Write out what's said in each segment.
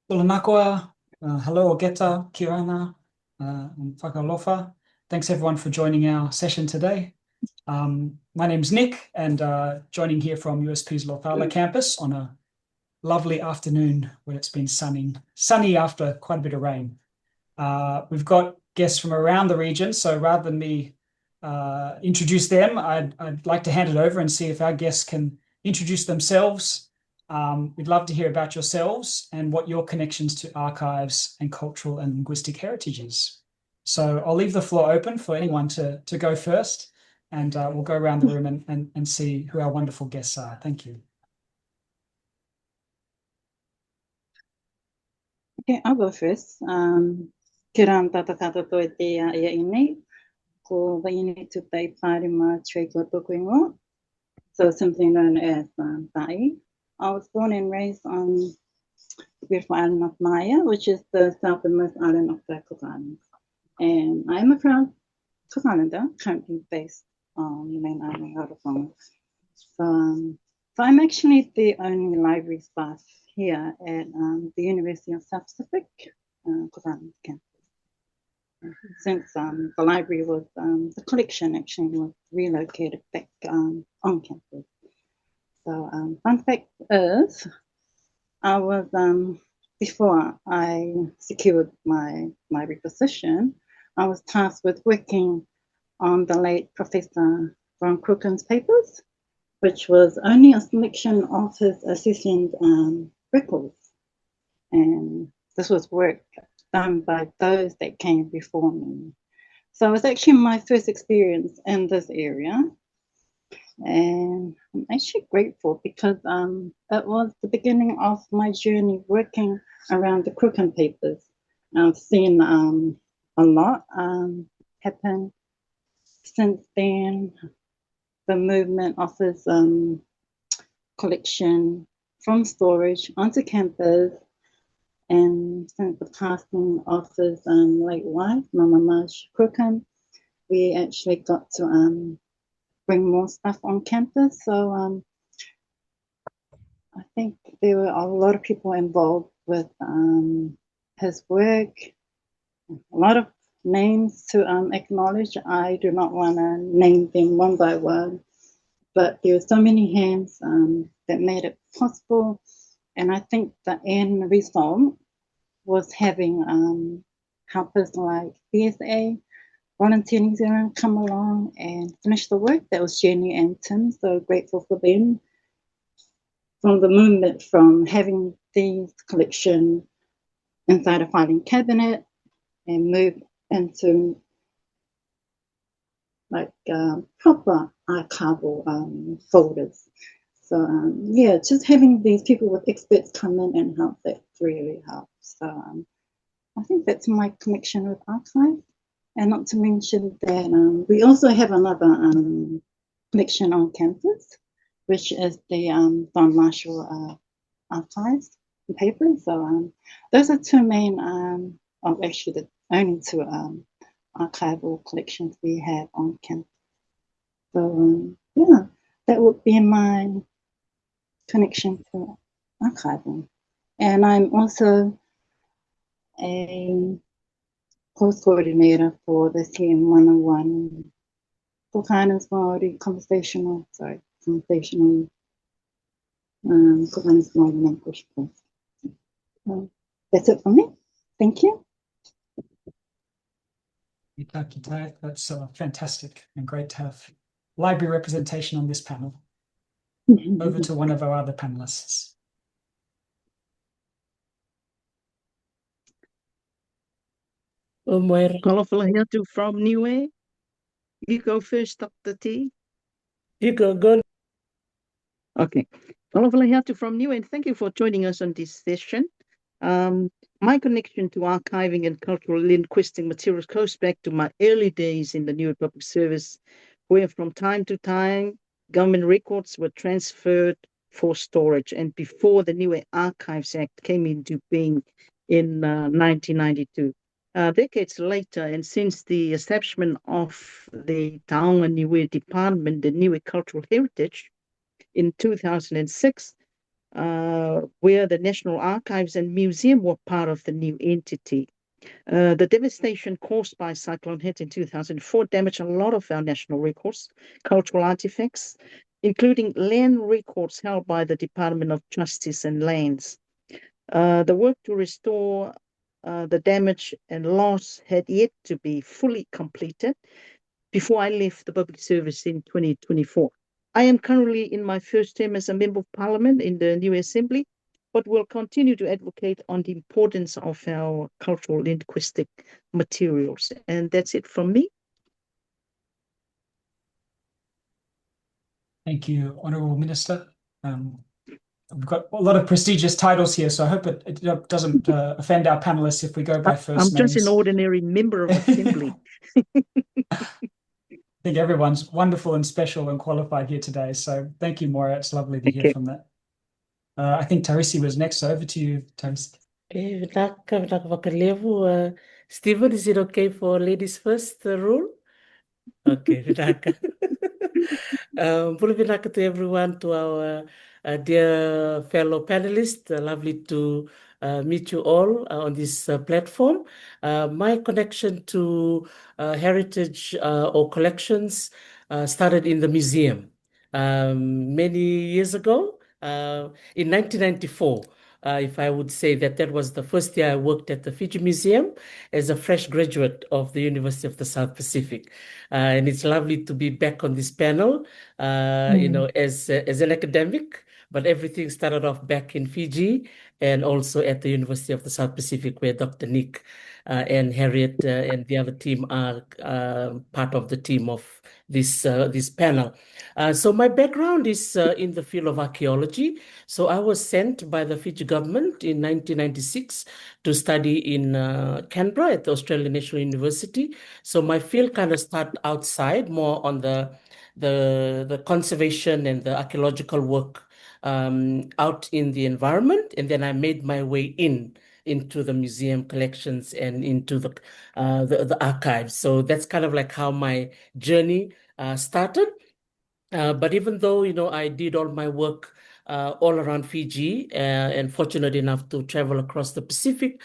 Tolanakoa, hello Ogeta, Kirana, and Whakalofa. Thanks everyone for joining our session today. My name's Nick, and joining here from USP's Lothala campus on a lovely afternoon when it's been sunny after quite a bit of rain. We've got guests from around the region, so rather than me introduce them, I'd like to hand it over and see if our guests can introduce themselves. We'd love to hear about yourselves and what your connections to archives and cultural and linguistic heritage is. So I'll leave the floor open for anyone to go first, and we'll go around the room and see who our wonderful guests are. Thank you. Okay, I'll go first. Kiran tata kata to te ia ini ko vaini tu tai parima tre ko to kuingo. So simply known as Tai. I was born and raised on the beautiful island of Niue, which is the southernmost island of the Cook Islands. And I'm a proud Cook Islander, currently based on the main island of Rarotonga. So I'm actually the only library staff here at the University of South Pacific, Cook Islands campus. Since the library was, the collection actually was relocated back on campus. So fun fact is, I was, before I secured my library position, I was tasked with working on the late Professor Ron Crooken's papers, which was only a selection of his assistant records. And this was work done by those that came before me. So it was actually my first experience in this area. And I'm actually grateful because it was the beginning of my journey working around the Crooken papers. I've seen a lot happen since then. The movement of his collection from storage onto campus, and since the passing of his late wife, Mama Marge Crooken, we actually got to bring more stuff on campus. So I think there were a lot of people involved with his work, a lot of names to acknowledge. I do not want to name them one by one, but there were so many hands that made it possible. And I think the end result was having helpers like BSA, Volunteer New Zealand come along and finish the work. That was Jenny and Tim, so grateful for them. From the movement from having these collection inside a filing cabinet and move into like proper archival folders. So yeah, just having these people with experts come in and help, that really helps. So I think that's my connection with archive. And not to mention that we also have another collection on campus, which is the Don Marshall archives and papers. So those are two main, actually the only two archival collections we have on campus. So yeah, that would be my connection to archiving. And I'm also a course coordinator for the CM 101 Cook Islands Māori conversational Cook Islands Māori language course. That's it for me. Thank you. That's fantastic and great to have library representation on this panel. Over to one of our other panelists. Moira. Kalawhalahiatu from Niue. You go first, Dr. T. You go. Okay. Kalawhalahiatu from Niue, and thank you for joining us on this session. My connection to archiving and cultural linguistic materials goes back to my early days in the Niue Public Service, where from time to time, government records were transferred for storage, and before the Niue Archives Act came into being in 1992. Decades later, and since the establishment of the Tāoga Niue Department, the Niue Cultural Heritage, in 2006, where the National Archives and Museum were part of the new entity. The devastation caused by Cyclone Hit in 2004 damaged a lot of our national records, cultural artifacts, including land records held by the Department of Justice and Lands. The work to restore the damage and loss had yet to be fully completed before I left the public service in 2024. I am currently in my first term as a Member of Parliament in the Niue Assembly, but will continue to advocate on the importance of our cultural linguistic materials. And that's it from me. Thank you, Honourable Minister. We've got a lot of prestigious titles here, so I hope it doesn't offend our panelists if we go by first I'm names. just an ordinary member of Assembly. I think everyone's wonderful and special and qualified here today. So thank you, Moira. It's lovely to hear from that. I think Tarisi was next. So over to you, Tarisi. Vinaka, Stephen, is it okay for ladies first rule? Okay, Vinaka. Vinaka to everyone, to our dear fellow panelists. Lovely to meet you all on this platform. My connection to heritage or collections started in the museum many years ago, in 1994. If I would say that was the first year I worked at the Fiji Museum as a fresh graduate of the University of the South Pacific. And it's lovely to be back on this panel, as an academic, but everything started off back in Fiji and also at the University of the South Pacific, where Dr. Nick and Harriet and the other team are part of the team of this panel. So my background is in the field of archaeology. So I was sent by the Fiji government in 1996 to study in Canberra at the Australian National University. So my field kind of started outside, more on the conservation and the archaeological work out in the environment, and then I made my way into the museum collections and into the archives. So that's kind of like how my journey started. But even though, I did all my work all around Fiji and fortunate enough to travel across the Pacific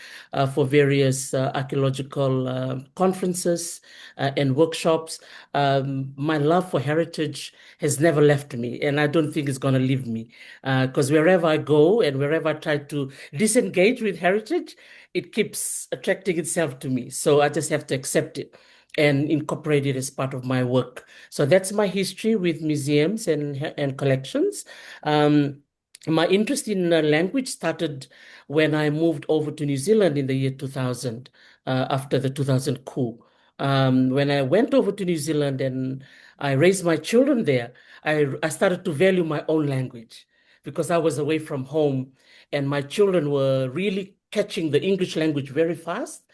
for various archaeological conferences and workshops, my love for heritage has never left me, and I don't think it's going to leave me, because wherever I go and wherever I try to disengage with heritage, it keeps attracting itself to me. So I just have to accept it and incorporate it as part of my work. So that's my history with museums and collections. My interest in language started when I moved over to New Zealand in the year 2000, after the 2000 coup. When I went over to New Zealand and I raised my children there, I started to value my own language because I was away from home and my children were really catching the English language very fast.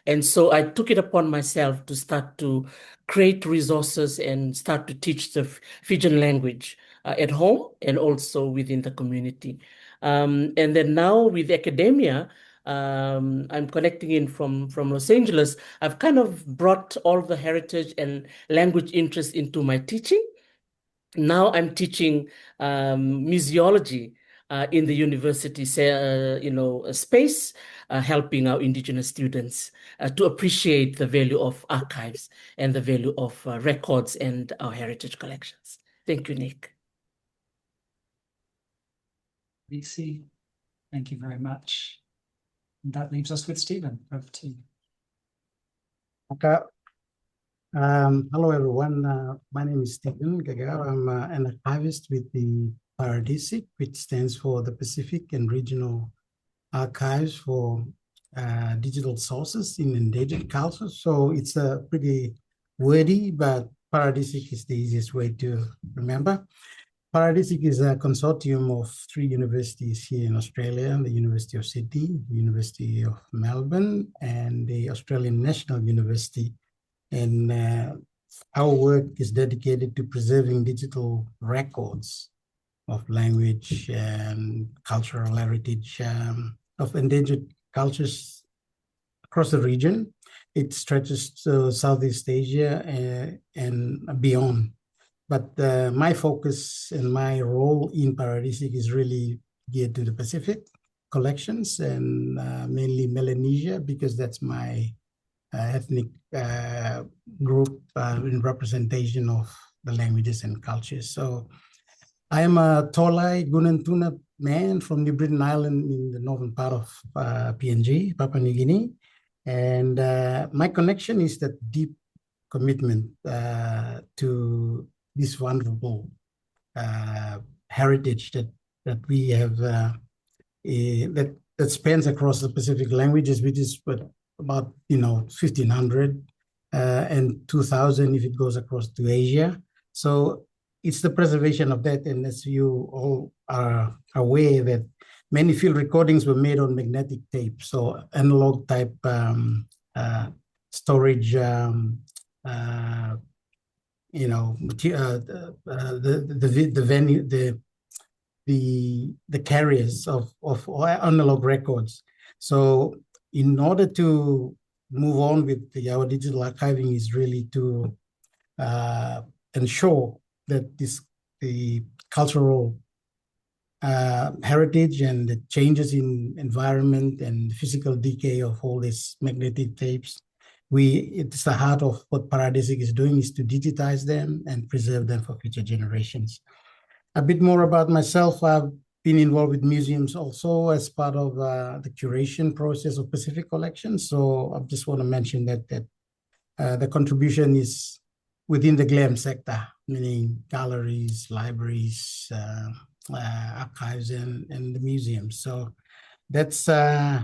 And so I took it upon myself to start to create resources and start to teach the Fijian language at home and also within the community. And then now with academia, I'm connecting in from Los Angeles. I've kind of brought all the heritage and language interest into my teaching. Now I'm teaching museology in the university, space, helping our Indigenous students to appreciate the value of archives and the value of records and our heritage collections. Thank you, Nick. VC, thank you very much. And that leaves us with Stephen. Over to you. Okay. Hello, everyone. My name is Stephen Gagar. I'm an archivist with the Paradisic, which stands for the Pacific and Regional Archives for Digital Sources in Endangered Cultures. So it's a pretty wordy, but Paradisic is the easiest way to remember. Paradisic is a consortium of 3 universities here in Australia, the University of Sydney, the University of Melbourne, and the Australian National University. And our work is dedicated to preserving digital records of language and cultural heritage of endangered cultures across the region. It stretches to Southeast Asia and beyond. But my focus and my role in Paradisic is really geared to the Pacific collections and mainly Melanesia, because that's my ethnic group in representation of the languages and cultures. So I am a Tolai Gunantuna man from New Britain Island in the northern part of PNG, Papua New Guinea. And my connection is that deep commitment to this wonderful heritage that we have that spans across the Pacific languages, which is about 1,500 and 2,000 if it goes across to Asia. So it's the preservation of that, and as you all are aware, that many field recordings were made on magnetic tape, so analog type storage. The carriers of analog records. So in order to move on with our digital archiving is really to ensure that the cultural heritage and the changes in environment and physical decay of all these magnetic tapes, it's the heart of what Paradisic is doing, is to digitize them and preserve them for future generations. A bit more about myself. I've been involved with museums also as part of the curation process of Pacific collections. So I just want to mention that the contribution is within the GLAM sector, meaning galleries, libraries, archives, and the museums. So that's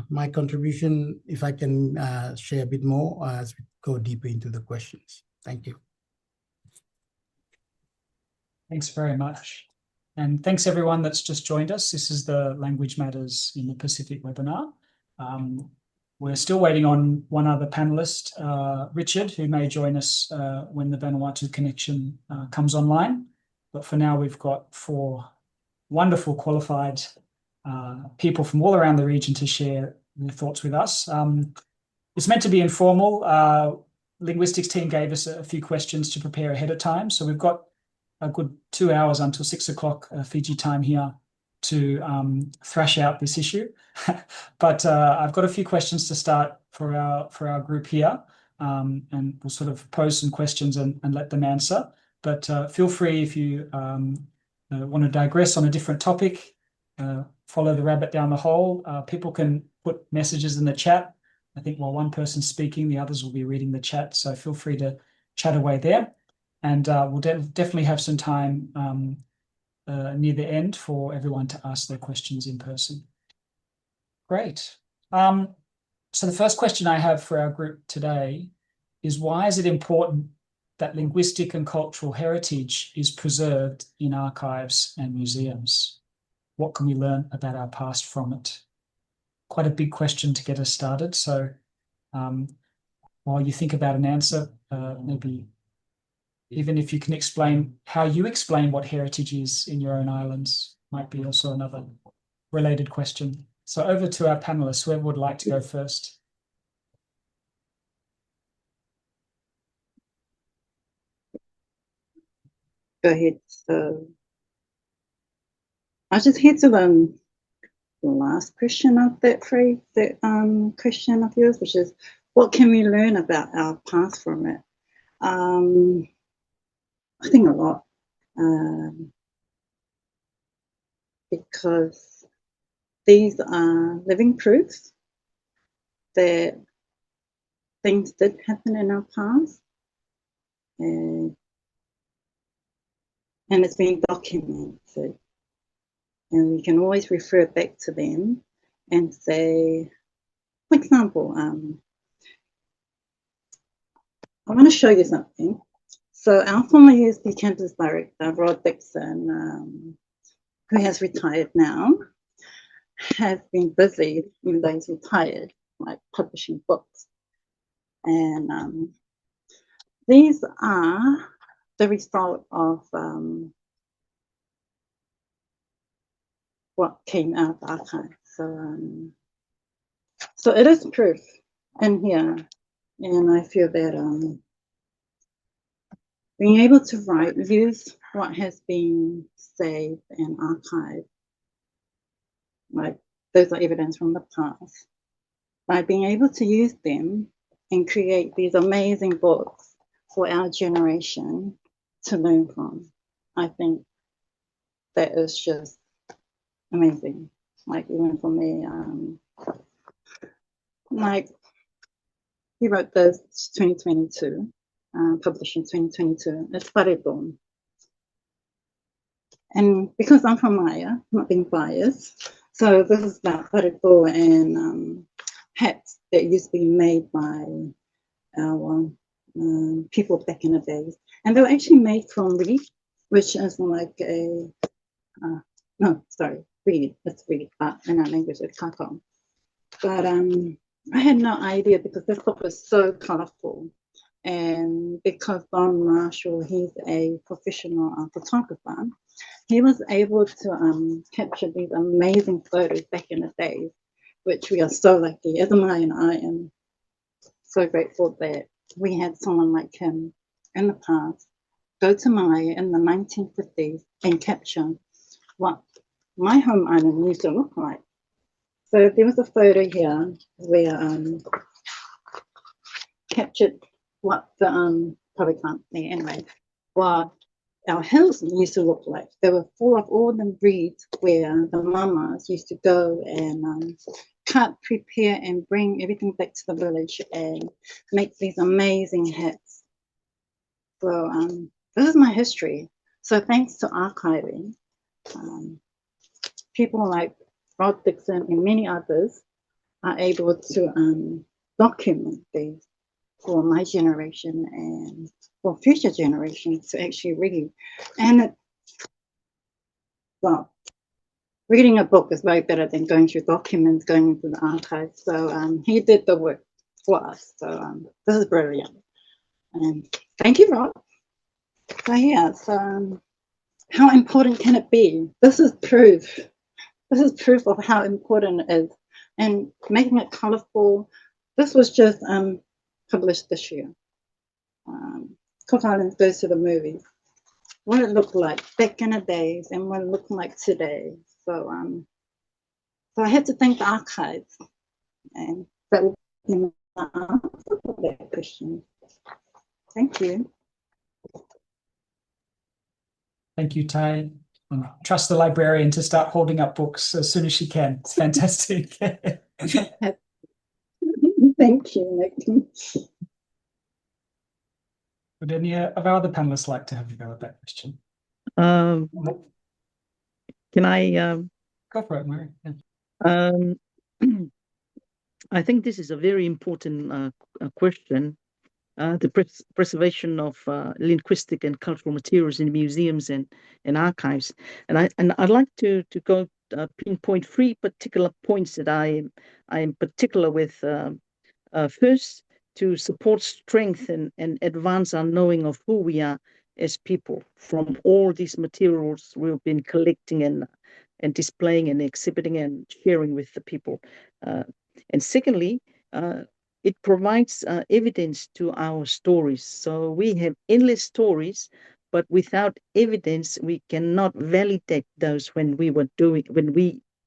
my contribution. If I can share a bit more as we go deeper into the questions. Thank you. Thanks very much. And thanks everyone that's just joined us. This is the Language Matters in the Pacific webinar. We're still waiting on one other panelist, Richard, who may join us when the Vanuatu connection comes online. But for now, we've got 4 wonderful qualified people from all around the region to share their thoughts with us. It's meant to be informal. Linguistics team gave us a few questions to prepare ahead of time. So we've got a good 2 hours until 6 o'clock Fiji time here to thrash out this issue. But I've got a few questions to start for our group here, and we'll sort of pose some questions and let them answer. But feel free, if you want to digress on a different topic, follow the rabbit down the hole. People can put messages in the chat. I think while one person's speaking, the others will be reading the chat. So feel free to chat away there. And we'll definitely have some time near the end for everyone to ask their questions in person. Great. So the first question I have for our group today is, why is it important that linguistic and cultural heritage is preserved in archives and museums? What can we learn about our past from it? Quite a big question to get us started. So while you think about an answer, maybe even if you can explain how you explain what heritage is in your own islands, might be also another related question. So over to our panelists, whoever would like to go first. Go ahead. So I just head to the last question of that question of yours, which is, what can we learn about our past from it? I think a lot, because these are living proofs that things did happen in our past, and it's been documented, and we can always refer back to them and say, for example, I want to show you something. So our former USP campus director, Rod Dixon, who has retired now, has been busy, even though he's retired, like publishing books. And these are the result of what came out of the archive. So it is proof in here, and I feel that being able to use what has been saved and archived like those are evidence from the past. By being able to use them and create these amazing books for our generation to learn from, I think that is just amazing. Like even for me, like he wrote this 2022, published in 2022. It's Paredon. And because I'm from Maya, not being biased, so this is about Paredo and hats that used to be made by our people back in the days. And they were actually made from reed, which is like a, reed, it's reed, but in our language it's kakao. But I had no idea because this book was so colorful. And because Don Marshall, he's a professional photographer, he was able to capture these amazing photos back in the days, which we are so lucky. As am I, and I am so grateful that we had someone like him in the past go to Maya in the 1950s and capture what my home island used to look like. So there was a photo here where captured what the probably can't see anyway, what our hills used to look like. They were full of all the reeds where the mamas used to go and cut, prepare, and bring everything back to the village and make these amazing hats. So this is my history. So thanks to archiving, people like Rod Dixon and many others are able to document these for my generation and for future generations to actually read. And well, reading a book is way better than going through documents, going into the archives. So he did the work for us. So this is brilliant. And thank you, Rob. So yeah, so how important can it be? This is proof. This is proof of how important it is. And making it colorful. This was just published this year. Cook Islands goes to the movies. What it looked like back in the days and what it looked like today. So so I had to thank the archives, and that will be my answer for that question. Thank you. Thank you, Tai. And trust the librarian to start holding up books as soon as she can. It's fantastic. Thank you, Nick. Would any of our other panelists like to have a go at that question? Can I? Go for it, Moira. Yeah. I think this is a very important question. The preservation of linguistic and cultural materials in museums and archives, and I'd like to go pinpoint three particular points that I am particular with. First, to support, strengthen, and advance our knowing of who we are as people from all these materials we've been collecting and displaying and exhibiting and sharing with the people. And secondly, it provides evidence to our stories. So we have endless stories, but without evidence, we cannot validate those when we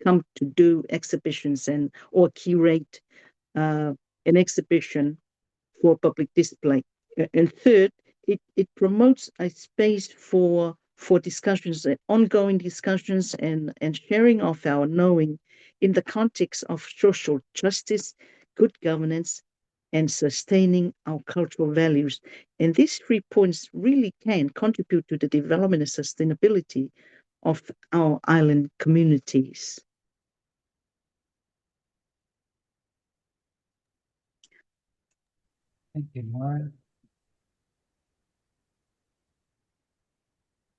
come to do exhibitions or curate an exhibition for public display. And third, it promotes a space for discussions, ongoing discussions and sharing of our knowing in the context of social justice, good governance, and sustaining our cultural values. And these 3 points really can contribute to the development and sustainability of our island communities. Thank you, Moira.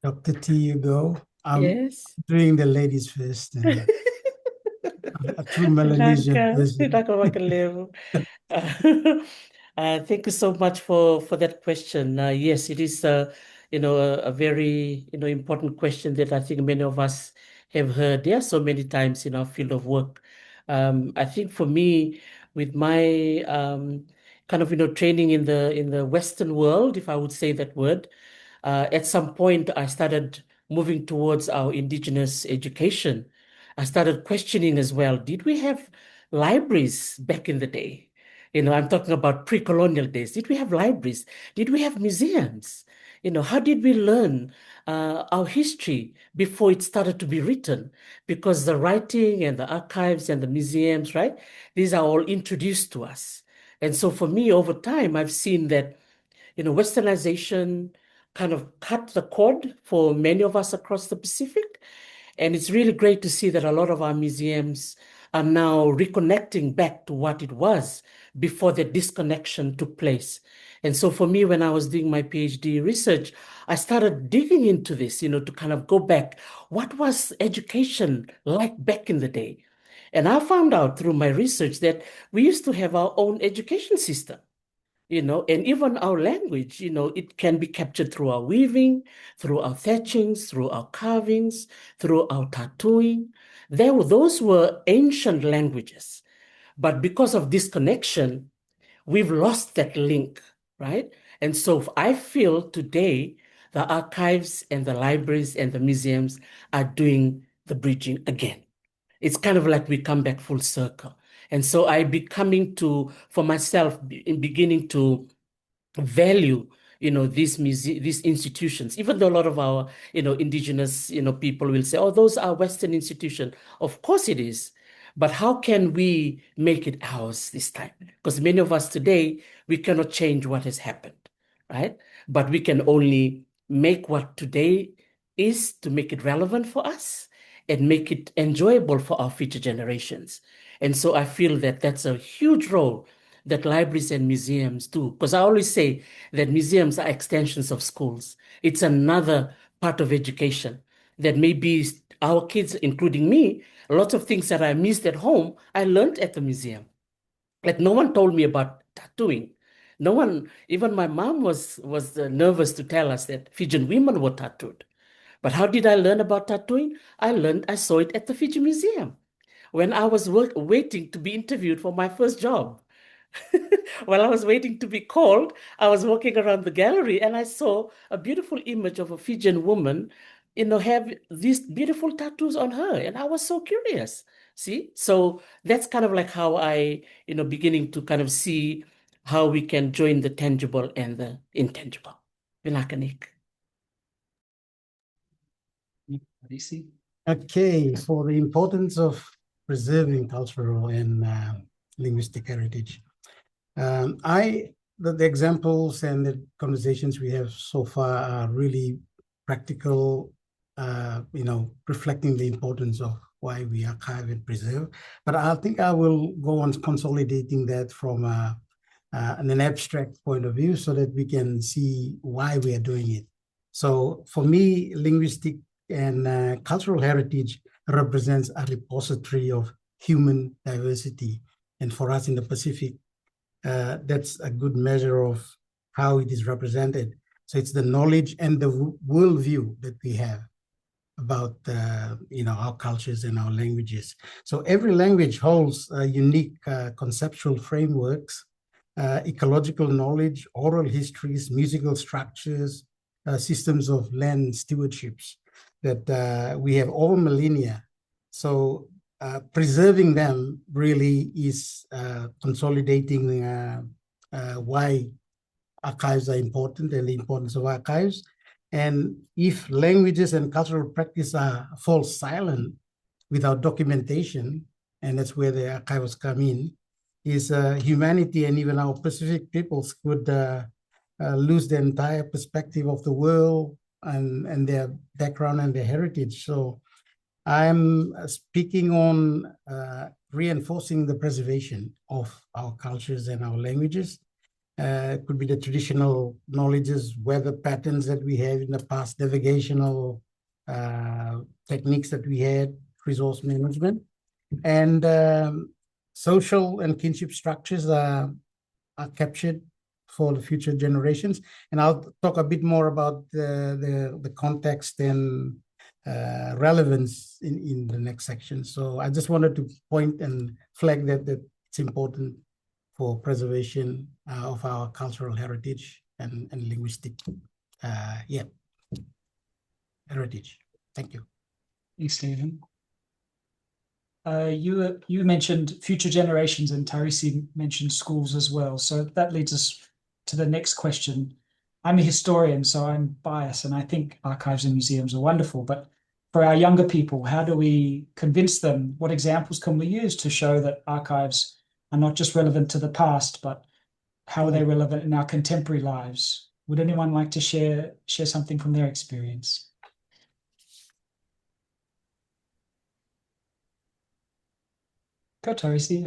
Dr. T, you go. I'm Yes. doing the ladies first. And a true Melanesian person. Thank you so much for that question. Yes, it is a very important question that I think many of us have heard there so many times in our field of work. I think for me, with my kind of training in the Western world, if I would say that word, at some point I started moving towards our indigenous education. I started questioning as well, did we have libraries back in the day? I'm talking about pre-colonial days. Did we have libraries? Did we have museums? How did we learn our history before it started to be written? Because the writing and the archives and the museums, right? These are all introduced to us. And so for me, over time, I've seen that, Westernization kind of cut the cord for many of us across the Pacific. And it's really great to see that a lot of our museums are now reconnecting back to what it was before the disconnection took place. And so for me, when I was doing my PhD research, I started digging into this, to kind of go back. What was education like back in the day? And I found out through my research that we used to have our own education system. And even our language, it can be captured through our weaving, through our thatchings, through our carvings, through our tattooing. Those were ancient languages. But because of disconnection, we've lost that link, right? And so I feel today the archives and the libraries and the museums are doing the bridging again. It's kind of like we come back full circle. And so I be coming to, for myself, beginning to value, these institutions, even though a lot of our, indigenous, people will say, oh, those are Western institutions. Of course it is. But how can we make it ours this time? Because many of us today, we cannot change what has happened, right? But we can only make what today is to make it relevant for us and make it enjoyable for our future generations. And so I feel that that's a huge role that libraries and museums do. Because I always say that museums are extensions of schools. It's another part of education that maybe our kids, including me, a lot of things that I missed at home, I learned at the museum. Like no one told me about tattooing. No one, even my mom was nervous to tell us that Fijian women were tattooed. But how did I learn about tattooing? I saw it at the Fiji Museum when I was waiting to be interviewed for my first job. While I was waiting to be called, I was walking around the gallery and I saw a beautiful image of a Fijian woman, have these beautiful tattoos on her. And I was so curious. See? So that's kind of like how I, beginning to kind of see how we can join the tangible and the intangible. Vilakanik. Okay, for the importance of preserving cultural and linguistic heritage. The examples and the conversations we have so far are really practical, reflecting the importance of why we archive and preserve. But I think I will go on consolidating that from an abstract point of view so that we can see why we are doing it. So for me, linguistic and cultural heritage represents a repository of human diversity. And for us in the Pacific, that's a good measure of how it is represented. So it's the knowledge and the worldview that we have about our cultures and our languages. So every language holds unique conceptual frameworks, ecological knowledge, oral histories, musical structures, systems of land stewardships that we have over millennia. So preserving them really is consolidating why archives are important and the importance of archives. And if languages and cultural practice fall silent without documentation, and that's where the archives come in, is humanity and even our Pacific peoples could lose the entire perspective of the world and their background and their heritage. So I'm speaking on reinforcing the preservation of our cultures and our languages. It could be the traditional knowledges, weather patterns that we have in the past, navigational techniques that we had, resource management, and social and kinship structures are captured for the future generations. And I'll talk a bit more about the context and relevance in the next section. So I just wanted to point and flag that it's important for preservation of our cultural heritage and linguistic heritage. Thank you. Thanks, Stephen. you mentioned future generations, and Tarisi mentioned schools as well. So that leads us to the next question. I'm a historian, so I'm biased, and I think archives and museums are wonderful. But for our younger people, how do we convince them? What examples can we use to show that archives are not just relevant to the past, but how are they relevant in our contemporary lives? Would anyone like to share something from their experience? Go, Tarisi.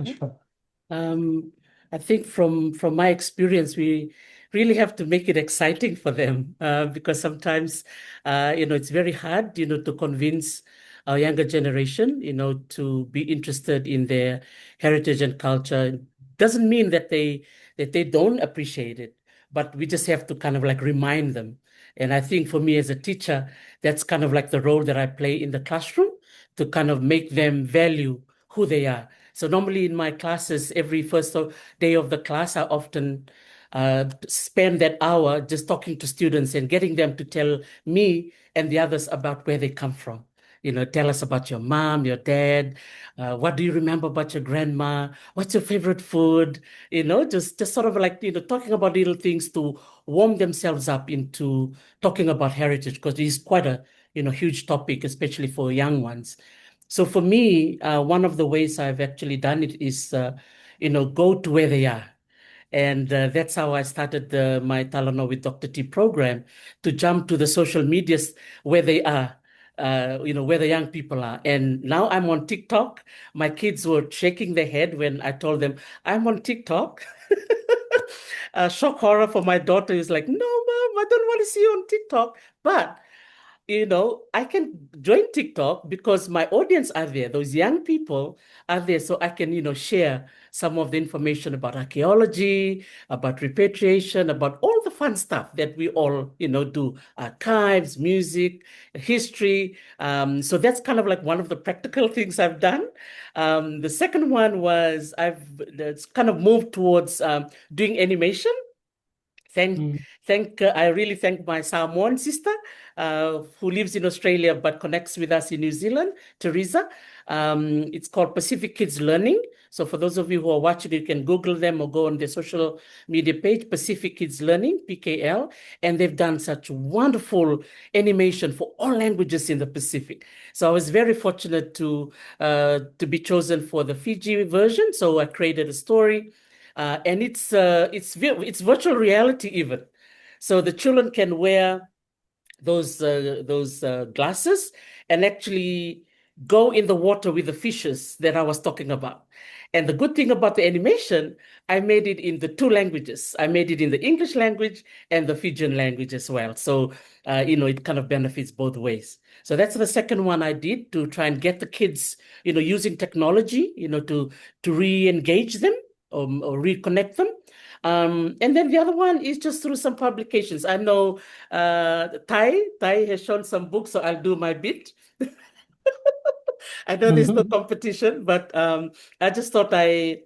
I think from my experience, we really have to make it exciting for them because sometimes, it's very hard, to convince our younger generation, to be interested in their heritage and culture. Doesn't mean that they don't appreciate it, but we just have to kind of like remind them. And I think for me as a teacher, that's kind of like the role that I play in the classroom to kind of make them value who they are. So normally in my classes, every first day of the class, I often spend that hour just talking to students and getting them to tell me and the others about where they come from. Tell us about your mom, your dad. What do you remember about your grandma? What's your favorite food? Just sort of like, talking about little things to warm themselves up into talking about heritage, because it's quite a, huge topic, especially for young ones. So for me, one of the ways I've actually done it is, go to where they are. And that's how I started my Talano with Dr. T program, to jump to the social medias where they are, where the young people are. And now I'm on TikTok. My kids were shaking their head when I told them I'm on TikTok. Shock horror for my daughter is like, no, mom, I don't want to see you on TikTok. But I can join TikTok because my audience are there. Those young people are there. So I can, share some of the information about archaeology, about repatriation, about all the fun stuff that we all, do, archives, music, history. So that's kind of like one of the practical things I've done. The second one was it's kind of moved towards doing animation. I really thank my Samoan sister who lives in Australia but connects with us in New Zealand, Teresa. It's called Pacific Kids Learning. So for those of you who are watching, you can Google them or go on their social media page, Pacific Kids Learning, PKL, and they've done such wonderful animation for all languages in the Pacific. So I was very fortunate to be chosen for the Fiji version. So I created a story. And it's virtual reality even. So the children can wear those glasses and actually go in the water with the fishes that I was talking about. And the good thing about the animation, I made it in the two languages. I made it in the English language and the Fijian language as well. So, it kind of benefits both ways. So that's the second one I did, to try and get the kids, using technology, to re-engage them or reconnect them. And then the other one is just through some publications. I know Tai has shown some books, so I'll do my bit. I know there's no competition, but I just thought I've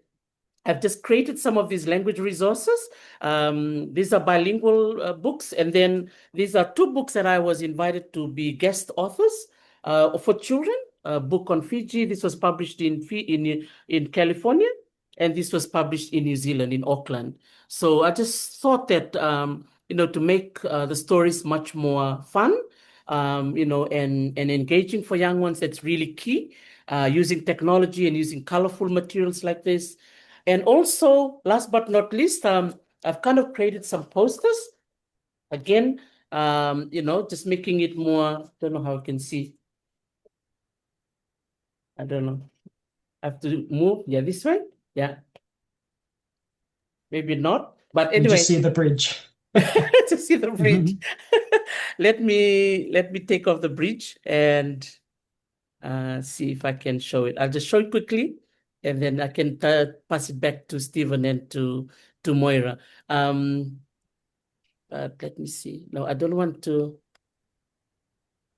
just created some of these language resources. These are bilingual books, and then these are two books that I was invited to be guest authors for children. A book on Fiji. This was published in California, and this was published in New Zealand, in Auckland. So I just thought that to make the stories much more fun, and engaging for young ones, that's really key. Using technology and using colorful materials like this. And also, last but not least, I've kind of created some posters. Again, just making it more, I don't know how you can see. I don't know. I have to move. Yeah, this way. Yeah. Maybe not. But You anyway. just see the bridge. To see the bridge. Let me take off the bridge and see if I can show it. I'll just show it quickly, and then I can pass it back to Stephen and to Moira. Let me see. No, I don't want to.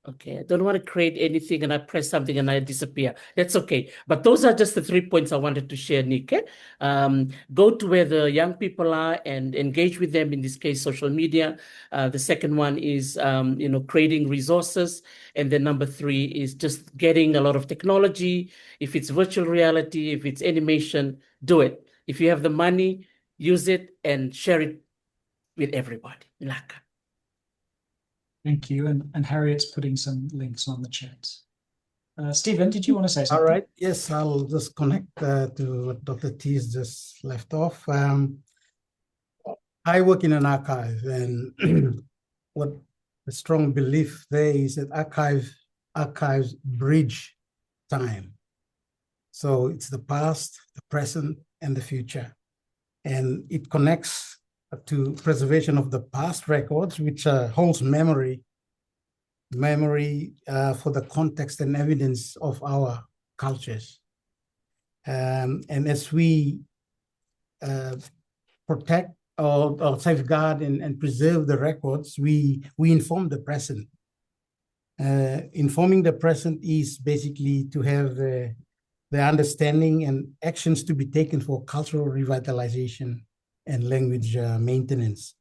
Okay, I don't want to create anything and I press something and I disappear. That's okay. But those are just the 3 points I wanted to share, Nick. Go to where the young people are and engage with them, in this case, social media. The second one is, creating resources. And then number 3 is just getting a lot of technology. If it's virtual reality, if it's animation, do it. If you have the money, use it and share it with everybody. Milaka. Thank you. And Harriet's putting some links on the chat. Stephen, did you want to say something? All right. Yes, I'll just connect to what Dr. T's just left off. I work in an archive, and what the strong belief there is that archives bridge time. So it's the past, the present, and the future. And it connects to preservation of the past records, which holds memory for the context and evidence of our cultures. And as we protect or safeguard and preserve the records, we inform the present. Informing the present is basically to have the understanding and actions to be taken for cultural revitalization and language maintenance.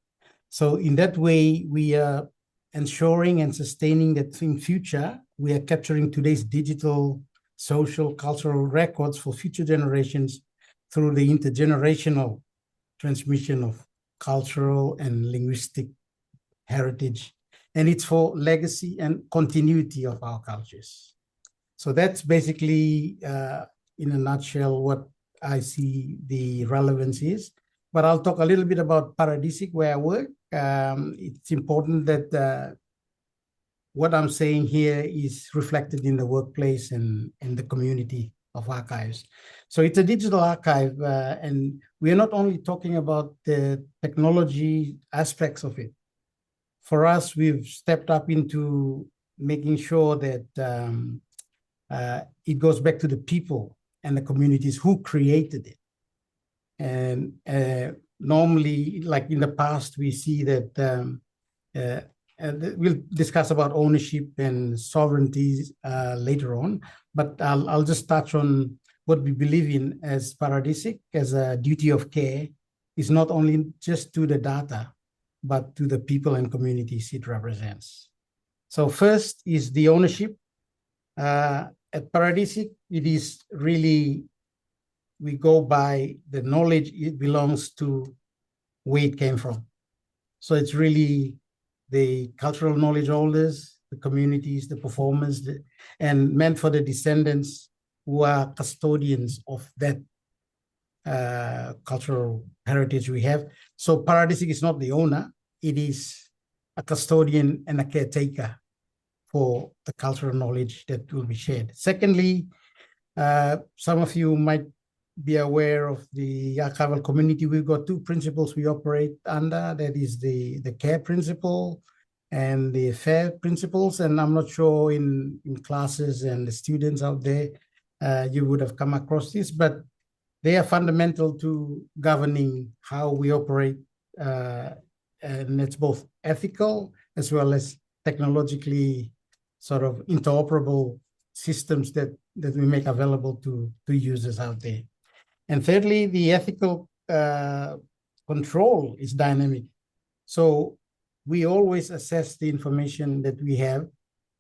So in that way, we are ensuring and sustaining that in future, we are capturing today's digital, social, cultural records for future generations through the intergenerational transmission of cultural and linguistic heritage. And it's for legacy and continuity of our cultures. So that's basically, in a nutshell, what I see the relevance is. But I'll talk a little bit about Paradisic, where I work. It's important that what I'm saying here is reflected in the workplace and the community of archives. So it's a digital archive, and we are not only talking about the technology aspects of it. For us, we've stepped up into making sure that it goes back to the people and the communities who created it. And normally, like in the past, we see that we'll discuss about ownership and sovereignty later on, but I'll just touch on what we believe in as Paradisic, as a duty of care, is not only just to the data, but to the people and communities it represents. So first is the ownership. At Paradisic, it is really, we go by the knowledge it belongs to where it came from. So it's really the cultural knowledge holders, the communities, the performers, and meant for the descendants who are custodians of that cultural heritage we have. So Paradisic is not the owner, it is a custodian and a caretaker for the cultural knowledge that will be shared. Secondly, some of you might be aware of the archival community. We've got 2 principles we operate under. That is the care principle and the fair principles. And I'm not sure in classes and the students out there, you would have come across this, but they are fundamental to governing how we operate. And it's both ethical as well as technologically sort of interoperable systems that we make available to users out there. And thirdly, the ethical control is dynamic. So we always assess the information that we have,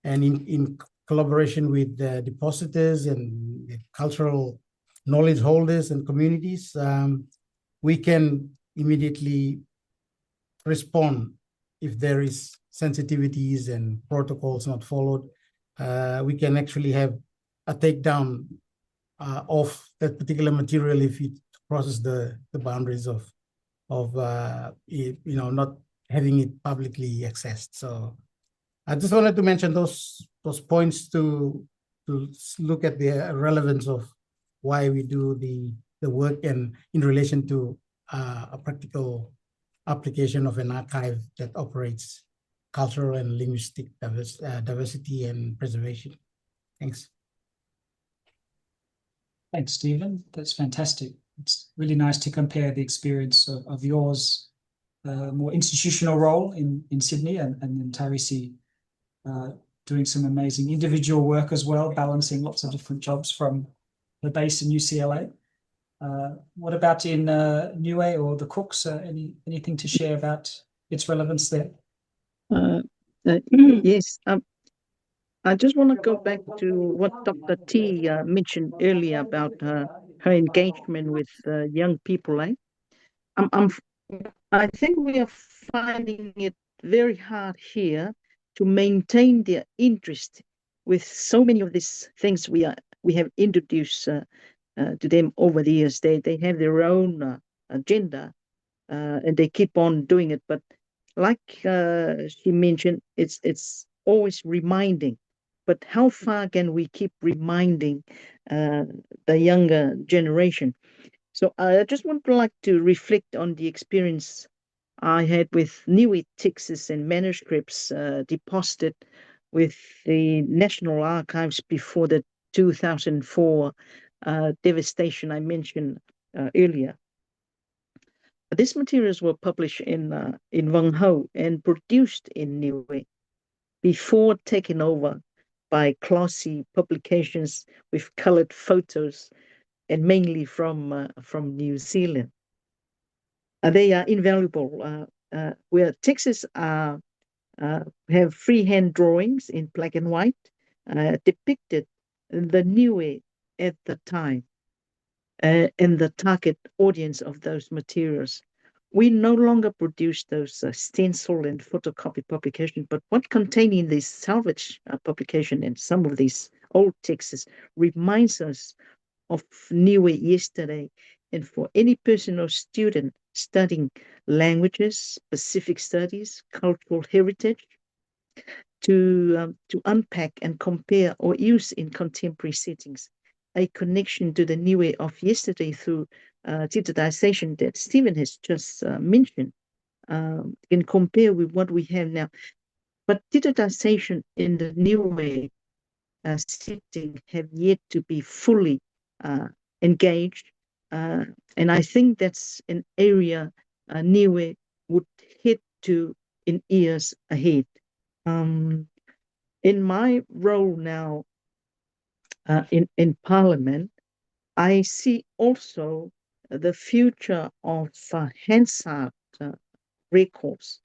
and in collaboration with the depositors and the cultural knowledge holders and communities, we can immediately respond if there is sensitivities and protocols not followed. We can actually have a takedown of that particular material if it crosses the boundaries of not having it publicly accessed. So I just wanted to mention those points to look at the relevance of why we do the work, and in relation to a practical application of an archive that operates cultural and linguistic diversity and preservation. Thanks. Thanks, Stephen. That's fantastic. It's really nice to compare the experience of yours, more institutional role in Sydney and in Taurisi, doing some amazing individual work as well, balancing lots of different jobs from the base in UCLA. What about in Niue or the Cooks? Anything to share about its relevance there? Yes, I just want to go back to what Dr. T mentioned earlier about her engagement with young people. I think we are finding it very hard here to maintain their interest with so many of these things we have introduced to them over the years. They have their own agenda and they keep on doing it. But like she mentioned, it's always reminding. But how far can we keep reminding the younger generation? So I just would like to reflect on the experience I had with Niue texts and manuscripts deposited with the National Archives before the 2004 devastation I mentioned earlier. These materials were published in Vung Ho and produced in Niue before taken over by classy publications with colored photos and mainly from New Zealand. They are invaluable. Where texts have freehand drawings in black and white depicted the Niue at the time and the target audience of those materials. We no longer produce those stencil and photocopy publications, but what contained in this salvage publication and some of these old texts reminds us of Niue yesterday. And for any person or student studying languages, Pacific studies, cultural heritage, to unpack and compare or use in contemporary settings, a connection to the Niue of yesterday through digitization that Stephen has just mentioned, can compare with what we have now. But digitization in the Niue setting have yet to be fully engaged. And I think that's an area Niue would head to in years ahead. In my role now in Parliament, I see also the future of Hansard records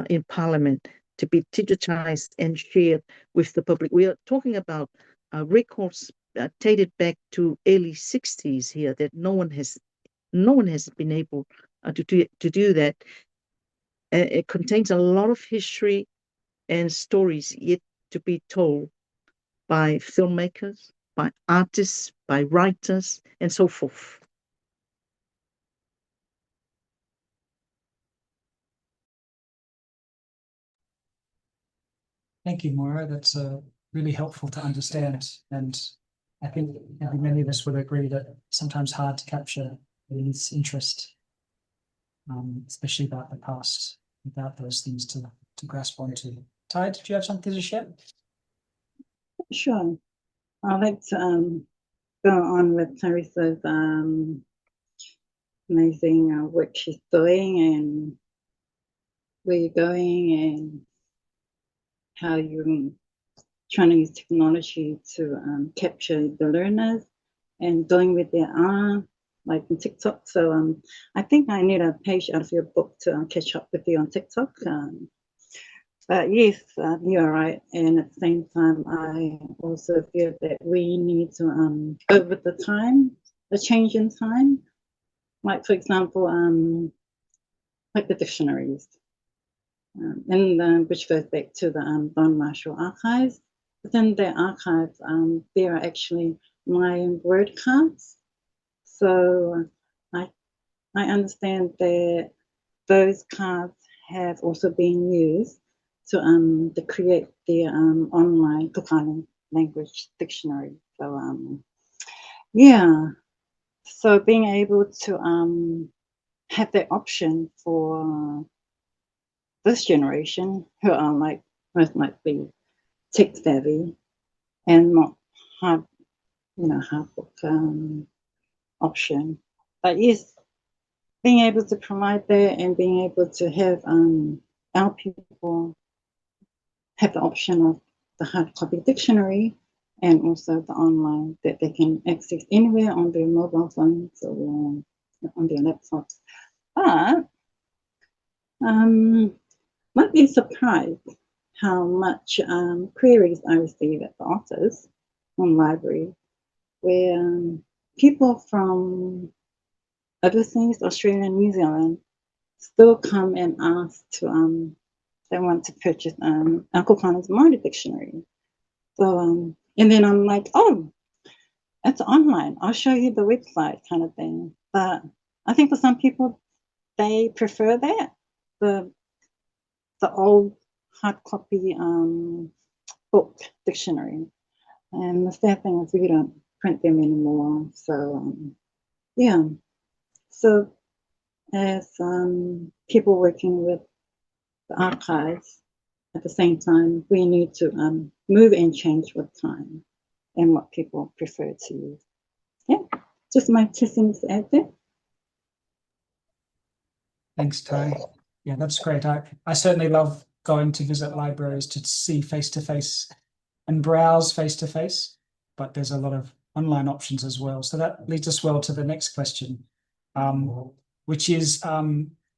in Parliament to be digitized and shared with the public. We are talking about records dated back to early 60s here that no one has been able to do that. It contains a lot of history and stories yet to be told by filmmakers, by artists, by writers, and so forth. Thank you, Moira. That's really helpful to understand. And I think many of us would agree that it's sometimes hard to capture these interest, especially about the past, without those things to grasp onto. Ty, did you have something to share? Sure. I'd like to go on with Clarissa's amazing work she's doing and where you're going and how you're trying to use technology to capture the learners and going with their art, like in TikTok. So I think I need a page out of your book to catch up with you on TikTok. But yes, you are right. And at the same time, I also feel that we need to go with the time, the change in time. Like, for example, like the dictionaries, which goes back to the Don Marshall archives. Within their archives, there are actually Mayan word cards. So I understand that those cards have also been used to create the online Tukanen language dictionary. So yeah, so being able to have that option for this generation who are like most likely tech savvy and not hard book option. But yes, being able to provide that and being able to have our people have the option of the hard copy dictionary and also the online that they can access anywhere on their mobile phones or on their laptops. But might be surprised how much queries I receive at the office on library, where people from overseas, Australia and New Zealand, still come and ask to they want to purchase Uncle Connor's Moira dictionary. So and then I'm like, oh, it's online. I'll show you the website kind of thing. But I think for some people, they prefer that, the old hard copy book dictionary. And the sad thing is we don't print them anymore. So yeah. So as people working with the archives, at the same time, we need to move and change with time and what people prefer to use. Yeah, just my 2 cents to add there. Thanks, Ty. Yeah, that's great. I certainly love going to visit libraries to see face-to-face and browse face-to-face, but there's a lot of online options as well. So that leads us well to the next question, which is,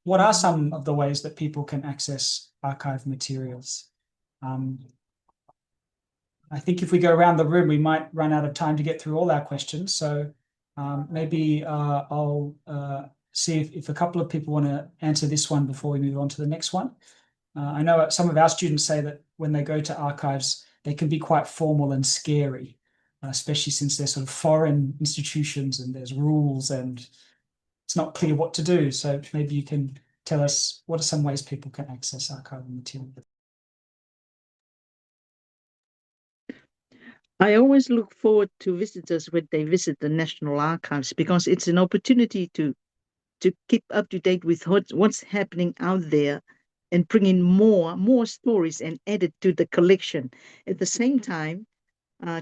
what are some of the ways that people can access archive materials? I think if we go around the room, we might run out of time to get through all our questions. So maybe I'll see if a couple of people want to answer this one before we move on to the next one. I know some of our students say that when they go to archives, they can be quite formal and scary, especially since they're sort of foreign institutions and there's rules and it's not clear what to do. So maybe you can tell us what are some ways people can access archival material. I always look forward to visitors when they visit the National Archives because it's an opportunity to keep up to date with what's happening out there and bring in more stories and add it to the collection. At the same time,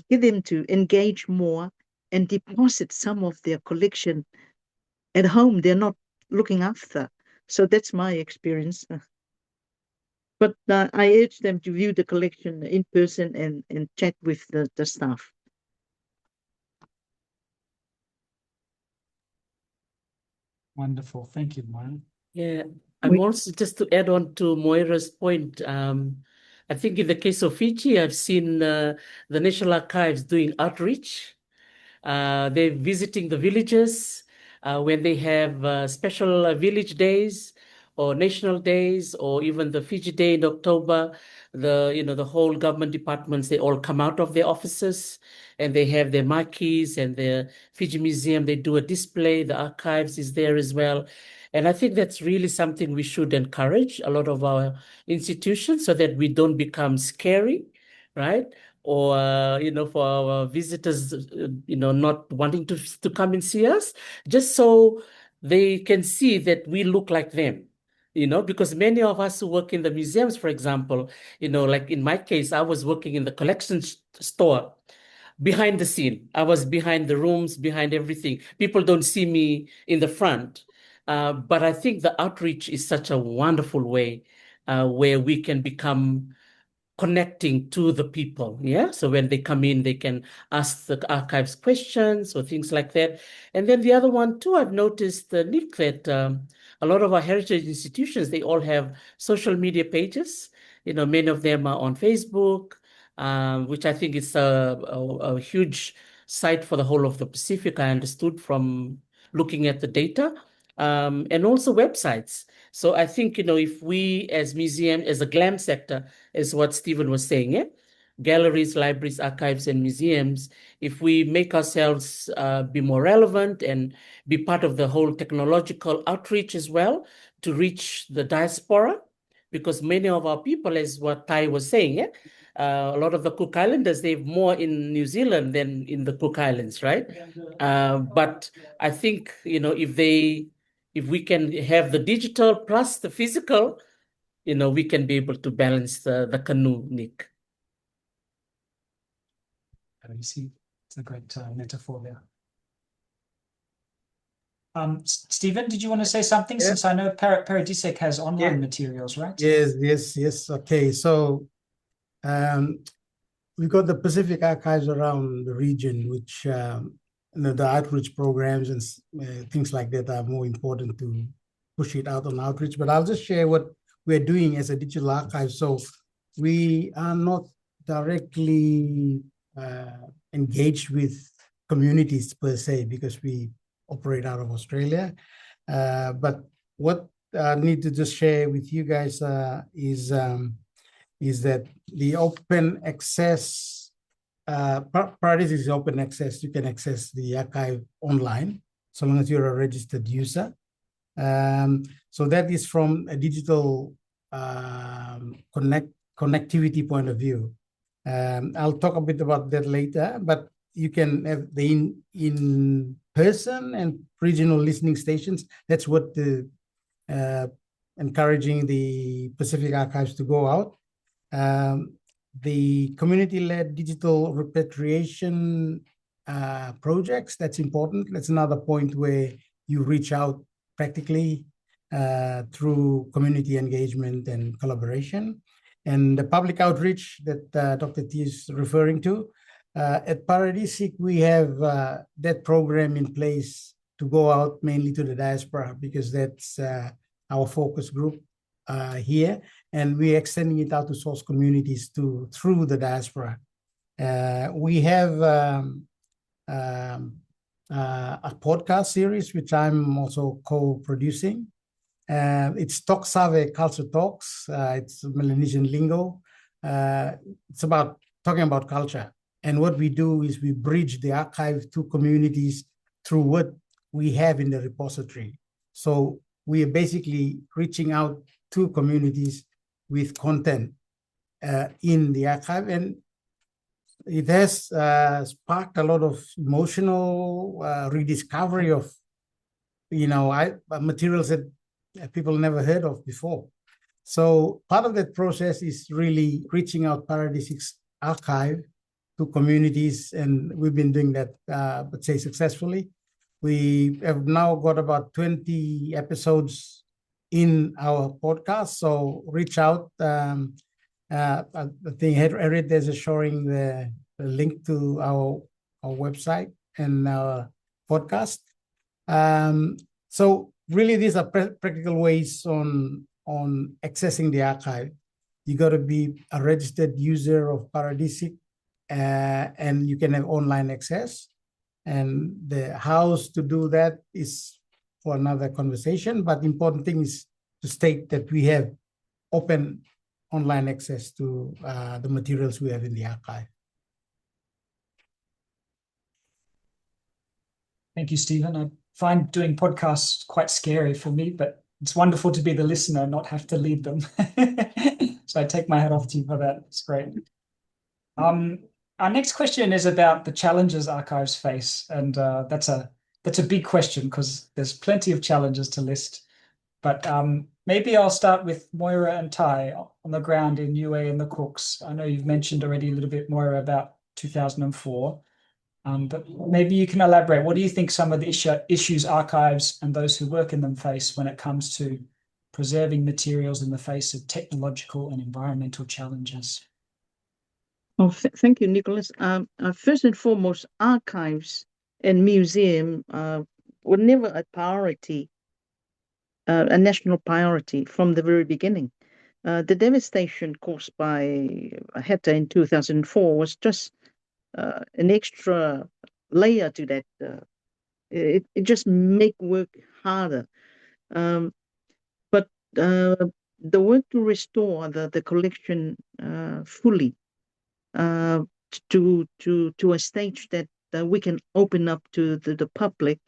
get them to engage more and deposit some of their collection at home they're not looking after. So that's my experience. But I urge them to view the collection in person and chat with the staff. Wonderful. Thank you, Moira. Yeah, I'm also just to add on to Moira's point. I think in the case of Fiji, I've seen the National Archives doing outreach. They're visiting the villages when they have special village days or national days, or even the Fiji Day in October. The whole government departments, they all come out of their offices and they have their marquees, and the Fiji Museum, they do a display. The archives is there as well. And I think that's really something we should encourage a lot of our institutions so that we don't become scary, right? Or, for our visitors, not wanting to come and see us, just so they can see that we look like them, because many of us who work in the museums, for example, like in my case, I was working in the collection store. Behind the scene, I was behind the rooms, behind everything. People don't see me in the front. But I think the outreach is such a wonderful way where we can become connecting to the people. Yeah. So when they come in, they can ask the archives questions or things like that. And then the other one too, I've noticed, Nick, that a lot of our heritage institutions, they all have social media pages. Many of them are on Facebook, which I think is a huge site for the whole of the Pacific, I understood from looking at the data, and also websites. So I think, if we as museum, as a GLAM sector, is what Stephen was saying, yeah? Galleries, libraries, archives, and museums, if we make ourselves be more relevant and be part of the whole technological outreach as well to reach the diaspora, because many of our people, as what Ty was saying, yeah? A lot of the Cook Islanders, they've more in New Zealand than in the Cook Islands, right? But I think, if we can have the digital plus the physical, we can be able to balance the canoe, Nick. You see, it's a great metaphor there. Stephen, did you want to say something? Yeah. Since I know Paradisec has online materials, right? Yes. Okay. So we got the Pacific archives around the region, which the outreach programs and things like that are more important to push it out on outreach. But I'll just share what we're doing as a digital archive. So we are not directly engaged with communities per se, because we operate out of Australia. But what I need to just share with you guys is that the open access, Paradise is open access. You can access the archive online, so long as you're a registered user. So that is from a digital connectivity point of view. I'll talk a bit about that later, but you can have the in-person and regional listening stations. That's what the encouraging the Pacific Archives to go out. The community-led digital repatriation projects, that's important. That's another point where you reach out practically through community engagement and collaboration. And the public outreach that Dr. T is referring to, at Paradisic, we have that program in place to go out mainly to the diaspora, because that's our focus group here, and we're extending it out to source communities through the diaspora. We have a podcast series, which I'm also co-producing. It's Talk Save Culture Talks. It's Melanesian lingo. It's about talking about culture. And what we do is we bridge the archive to communities through what we have in the repository. So we are basically reaching out to communities with content in the archive. And it has sparked a lot of emotional rediscovery of, materials that people never heard of before. So part of that process is really reaching out Paradisic's archive to communities, and we've been doing that, let's say, successfully. We have now got about 20 episodes in our podcast, so reach out. I think I read there's a showing the link to our website and our podcast. So really, these are practical ways on accessing the archive. You got to be a registered user of Paradisic, and you can have online access. And the hows to do that is for another conversation. But the important thing is to state that we have open online access to the materials we have in the archive. Thank you, Stephen. I find doing podcasts quite scary for me, but it's wonderful to be the listener, not have to lead them. So I take my hat off to you for that. It's great. Our next question is about the challenges archives face, and that's a big question because there's plenty of challenges to list. But maybe I'll start with Moira and Tai on the ground in Niue and the Cooks. I know you've mentioned already a little bit, Moira, about 2004. But maybe you can elaborate. What do you think some of the issues archives and those who work in them face when it comes to preserving materials in the face of technological and environmental challenges? Oh, thank you, Nicholas. First and foremost, archives and museum were never a priority, a national priority from the very beginning. The devastation caused by Zeta in 2004 was just an extra layer to that. It just make work harder. But the work to restore the collection fully to a stage that we can open up to the public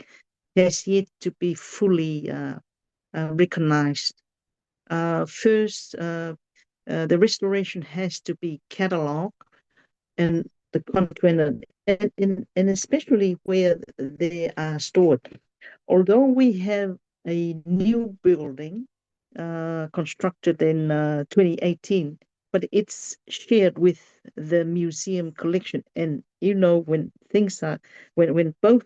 has yet to be fully recognized. First, the restoration has to be cataloged, and the content, and especially where they are stored. Although we have a new building constructed in 2018, but it's shared with the museum collection. And when things are when both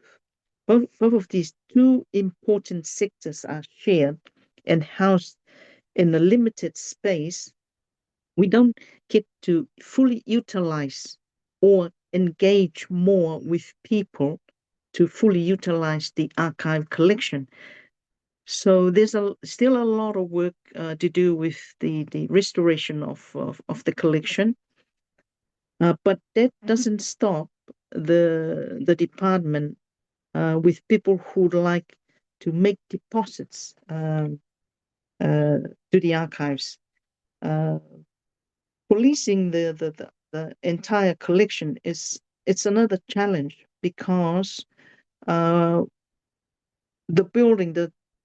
of these two important sectors are shared and housed in a limited space, we don't get to fully utilize or engage more with people to fully utilize the archive collection. So there's still a lot of work to do with the restoration of the collection, but that doesn't stop the department with people who'd like to make deposits to the archives. Policing the entire collection it's another challenge, because the building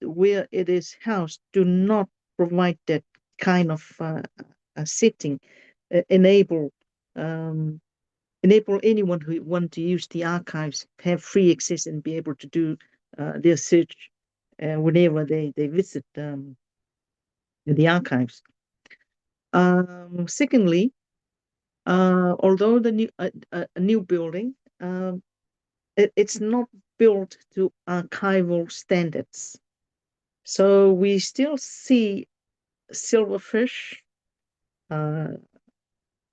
where it is housed do not provide that kind of a setting, enable anyone who want to use the archives have free access and be able to do their search whenever they visit the archives. Secondly, although the new building, it's not built to archival standards. So we still see silverfish,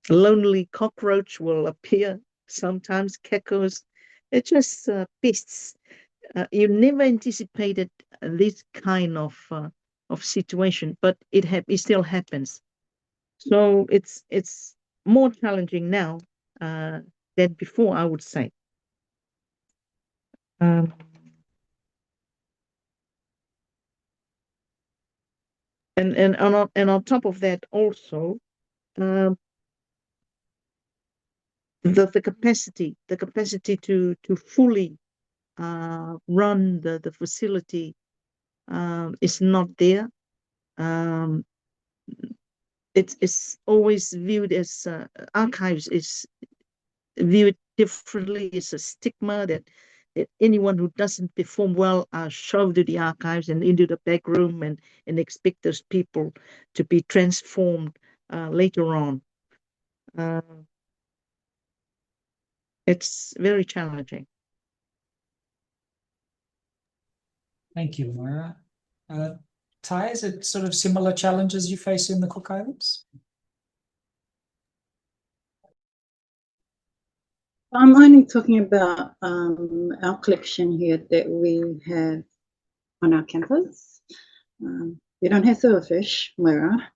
lonely cockroach will appear, sometimes geckos. It's just pests. You never anticipated this kind of situation, but it still happens. So it's more challenging now than before, I would say. And on top of that, also the capacity to fully run the facility is not there. It's always viewed as archives is viewed differently. It's a stigma that anyone who doesn't perform well are shoved to the archives and into the back room and expect those people to be transformed later on. It's very challenging. Thank you, Moira. Tai, is it sort of similar challenges you face in the Cook Islands? I'm only talking about our collection here that we have on our campus. We don't have silverfish, Moira.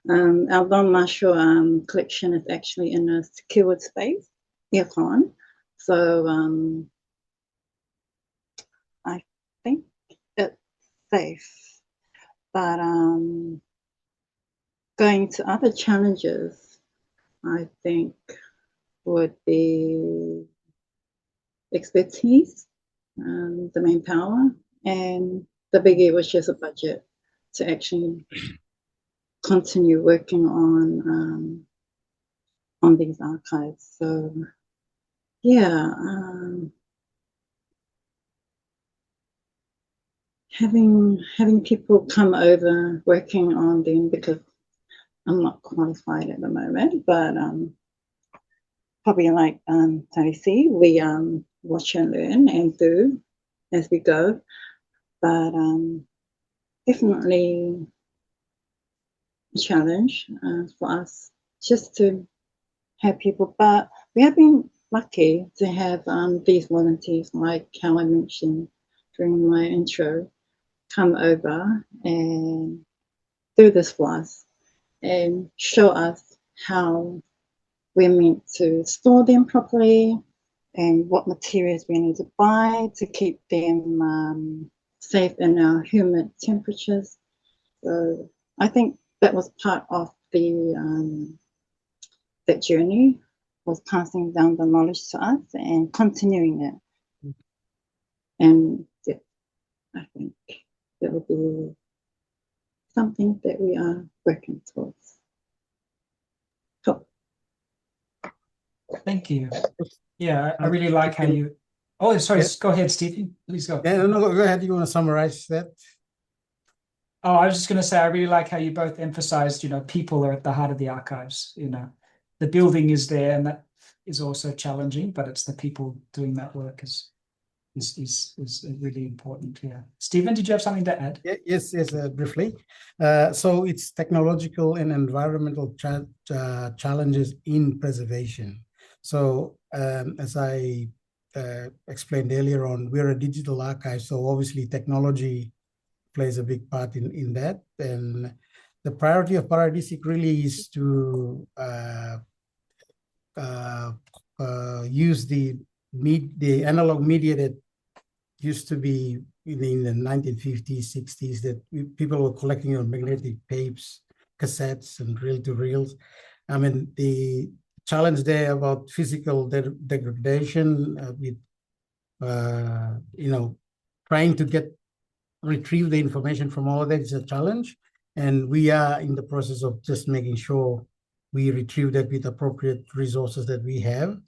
Our non-martial collection is actually in a secured space, aircon. So I think it's safe. But going to other challenges, I think, would be expertise, the manpower, and the biggie was just a budget to actually continue working on these archives. So yeah, having people come over working on them, because I'm not qualified at the moment, but probably like Tarisi, we watch and learn and do as we go. But definitely a challenge for us just to have people. But we have been lucky to have these volunteers, like how I mentioned during my intro, come over and do this for us and show us how we're meant to store them properly and what materials we need to buy to keep them safe in our humid temperatures. So I think that was part of that journey, was passing down the knowledge to us and continuing it. And yeah, I think that will be something that we are working towards. Cool. Thank you. Yeah, I really like how you. Oh, sorry. Yeah. Go ahead, Stephen. Please go. Yeah, no, go ahead. You want to summarize that? Oh, I was just going to say, I really like how you both emphasized, people are at the heart of the archives. The building is there, and that is also challenging, but it's the people doing that work is really important. Yeah. Stephen, did you have something to add? Yeah, yes, briefly. So it's technological and environmental challenges in preservation. So as I explained earlier on, we're a digital archive, so obviously technology plays a big part in that. And the priority of Paradisic really is to use the analog media that used to be in the 1950s, 60s, that people were collecting on magnetic tapes, cassettes, and reel-to-reels. I mean, the challenge there about physical degradation with, trying to retrieve the information from all that is a challenge. And we are in the process of just making sure we retrieve that with appropriate resources that we have.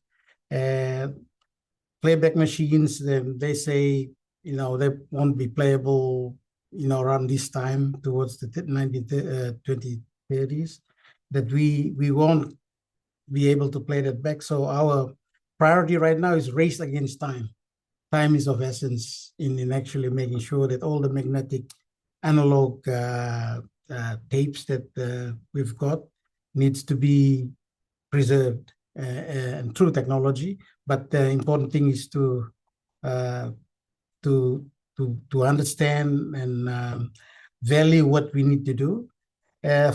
Playback machines, they say, they won't be playable, around this time towards the 2030s, that we won't be able to play that back. So our priority right now is race against time. Time is of essence in actually making sure that all the magnetic analog tapes that we've got needs to be preserved and through technology. But the important thing is to understand and value what we need to do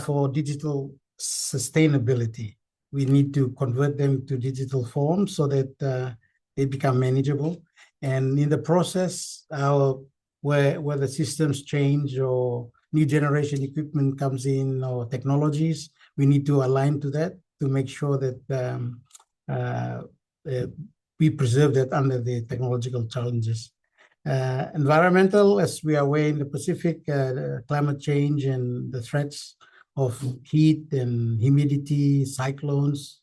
for digital sustainability. We need to convert them to digital form so that they become manageable. And in the process, where the systems change or new generation equipment comes in or technologies, we need to align to that to make sure that we preserve that under the technological challenges. Environmental, as we are aware in the Pacific, climate change and the threats of heat and humidity, cyclones,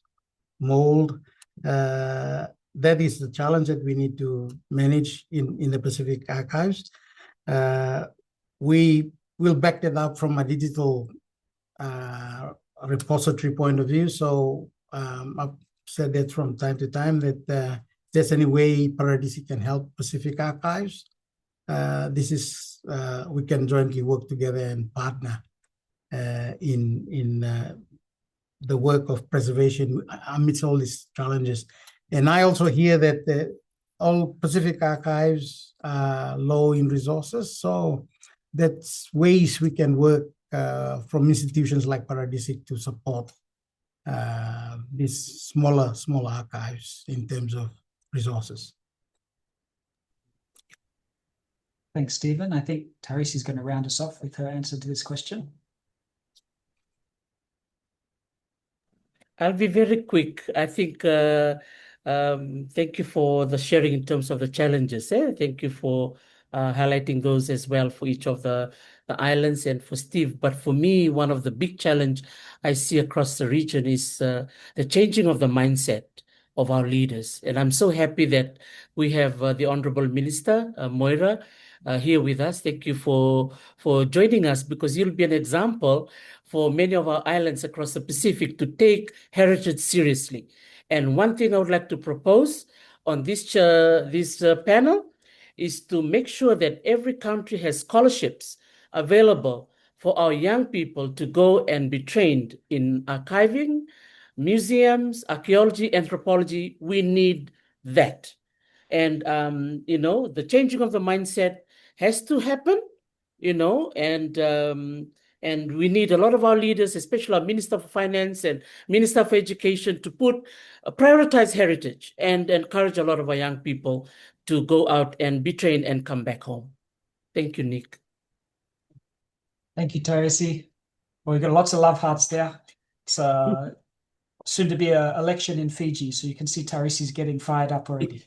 mold, that is the challenge that we need to manage in the Pacific archives. We will back that up from a digital repository point of view. So I've said that from time to time that if there's any way Paradisic can help Pacific archives, we can jointly work together and partner in the work of preservation amidst all these challenges. And I also hear that all Pacific archives are low in resources, so that's ways we can work from institutions like Paradisic to support these smaller archives in terms of resources. Thanks, Stephen. I think Tarisi is going to round us off with her answer to this question. I'll be very quick. I think thank you for the sharing in terms of the challenges. Thank you for highlighting those as well for each of the islands and for Steve. But for me, one of the big challenge I see across the region is the changing of the mindset of our leaders. And I'm so happy that we have the Honorable Minister, Moira, here with us. Thank you for joining us, because you'll be an example for many of our islands across the Pacific to take heritage seriously. And one thing I would like to propose on this panel is to make sure that every country has scholarships available for our young people to go and be trained in archiving, museums, archaeology, anthropology. We need that. And, the changing of the mindset has to happen, and we need a lot of our leaders, especially our Minister for Finance and Minister for Education, to prioritize heritage and encourage a lot of our young people to go out and be trained and come back home. Thank you, Nick. Thank you, Tarisi. Well, we've got lots of love hearts there. It's soon to be an election in Fiji, so you can see Tarisi's getting fired up already.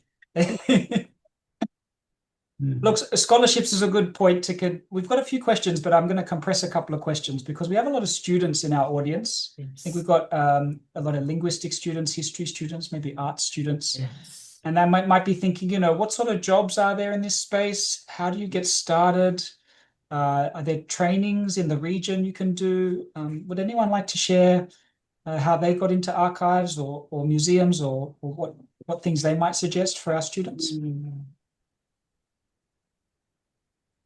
Look, scholarships is a good point. We've got a few questions, but I'm going to compress a couple of questions because we have a lot of students in our audience. Yes. I think we've got a lot of linguistic students, history students, maybe art students. Yes. And they might be thinking, what sort of jobs are there in this space? How do you get started? Are there trainings in the region you can do? Would anyone like to share how they got into archives or museums or what things they might suggest for our students?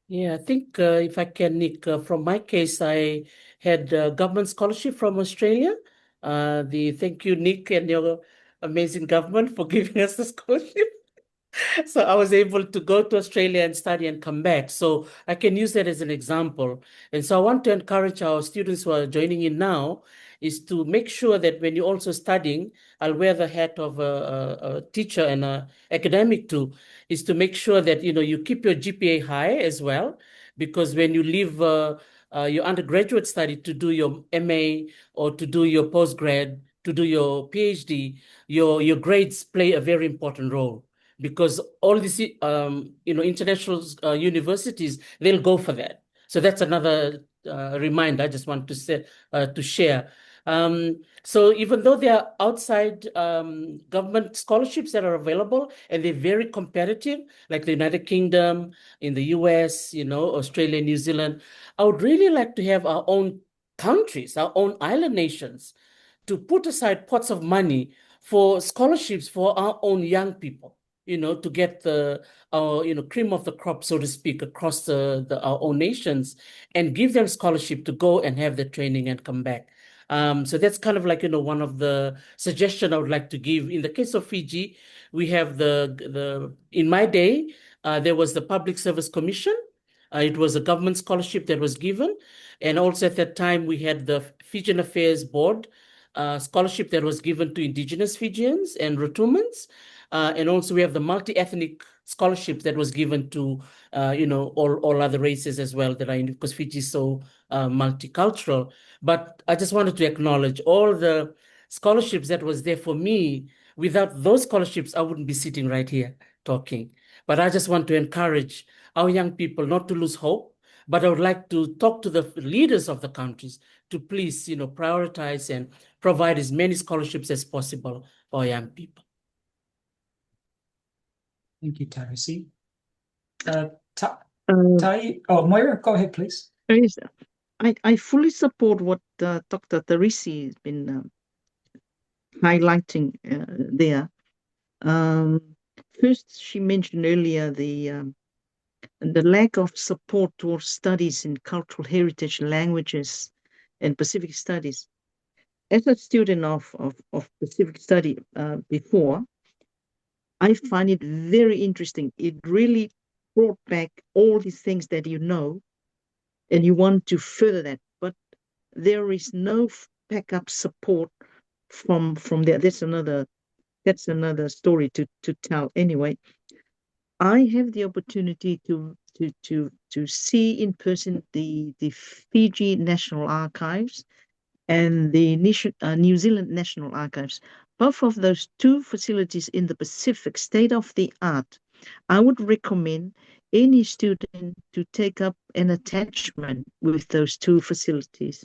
Yeah, I think if I can, Nick, from my case, I had a government scholarship from Australia. Thank you, Nick, and your amazing government for giving us the scholarship. So I was able to go to Australia and study and come back. So I can use that as an example. And so I want to encourage our students who are joining in now is to make sure that when you're also studying, I'll wear the hat of a teacher and an academic too, is to make sure that, you keep your GPA high as well, because when you leave your undergraduate study to do your MA or to do your postgrad, to do your PhD, your grades play a very important role, because all these international universities, they'll go for that. So that's another reminder I just want to say to share. So even though there are outside government scholarships that are available and they're very competitive, like the United Kingdom, in the US, Australia, New Zealand, I would really like to have our own countries, our own island nations, to put aside pots of money for scholarships for our own young people, to get the cream of the crop, so to speak, across our own nations, and give them scholarship to go and have the training and come back. So that's kind of like, one of the suggestions I would like to give. In the case of Fiji, we have in my day, there was the Public Service Commission. It was a government scholarship that was given. And also at that time, we had the Fijian Affairs Board scholarship that was given to indigenous Fijians and Rotumans. And also we have the multi-ethnic scholarship that was given to, all other races as well that are in, because Fiji is so multicultural. But I just wanted to acknowledge all the scholarships that was there for me. Without those scholarships, I wouldn't be sitting right here talking. But I just want to encourage our young people not to lose hope. But I would like to talk to the leaders of the countries to please, prioritize and provide as many scholarships as possible for young people. Thank you, Tarisi. Moira, go ahead, please. I fully support what Dr. Tarisi has been highlighting there. First, she mentioned earlier the lack of support towards studies in cultural heritage, languages, and Pacific studies. As a student of Pacific study before, I find it very interesting. It really brought back all these things that and you want to further that, but there is no backup support from there. That's another story to tell. Anyway, I have the opportunity to see in person the Fiji National Archives and the New Zealand National Archives. Both of those two facilities in the Pacific, state of the art. I would recommend any student to take up an attachment with those two facilities.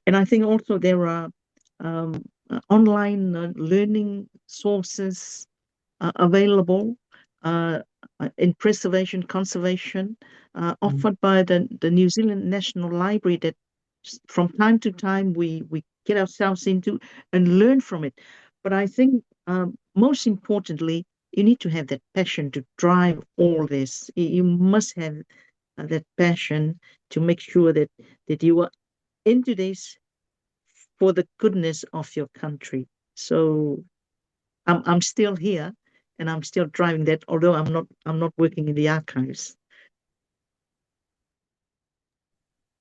And I think also there are online learning sources available in preservation, conservation, offered by the New Zealand National Library, that from time to time we get ourselves into and learn from it. But I think most importantly, you need to have that passion to drive all this. You must have that passion to make sure that you are into this for the goodness of your country. So I'm still here and I'm still driving that, although I'm not working in the archives.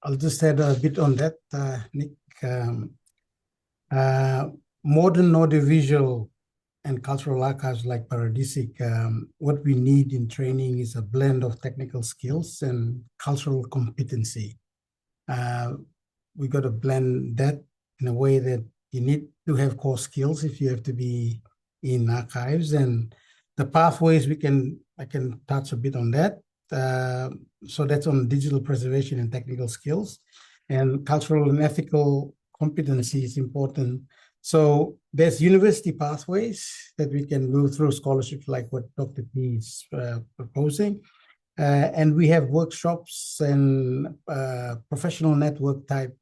I'll just add a bit on that, Nick. Modern audiovisual and cultural archives like Paradisic, what we need in training is a blend of technical skills and cultural competency. We got to blend that in a way that you need to have core skills if you have to be in archives, and the pathways I can touch a bit on that. So that's on digital preservation and technical skills, and cultural and ethical competency is important. So there's university pathways that we can move through scholarships like what Dr. P is proposing. And we have workshops and professional network type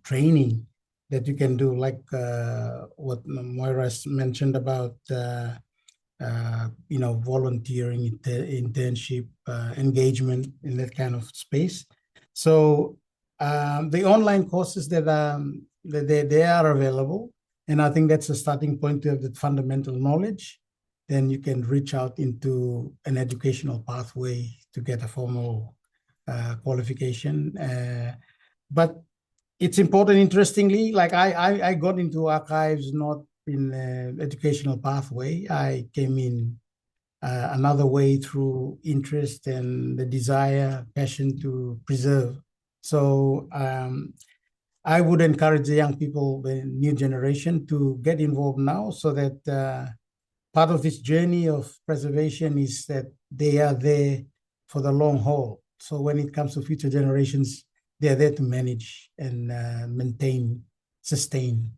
training that you can do, like what Moira mentioned about volunteering, internship, engagement in that kind of space. So the online courses that they are available, And I think that's a starting point to have that fundamental knowledge. Then you can reach out into an educational pathway to get a formal qualification. But it's important, interestingly, like I got into archives not in an educational pathway. I came in another way through interest and the desire, passion to preserve. So I would encourage the young people, the new generation, to get involved now, so that part of this journey of preservation is that they are there for the long haul. So when it comes to future generations, they are there to manage and maintain, sustain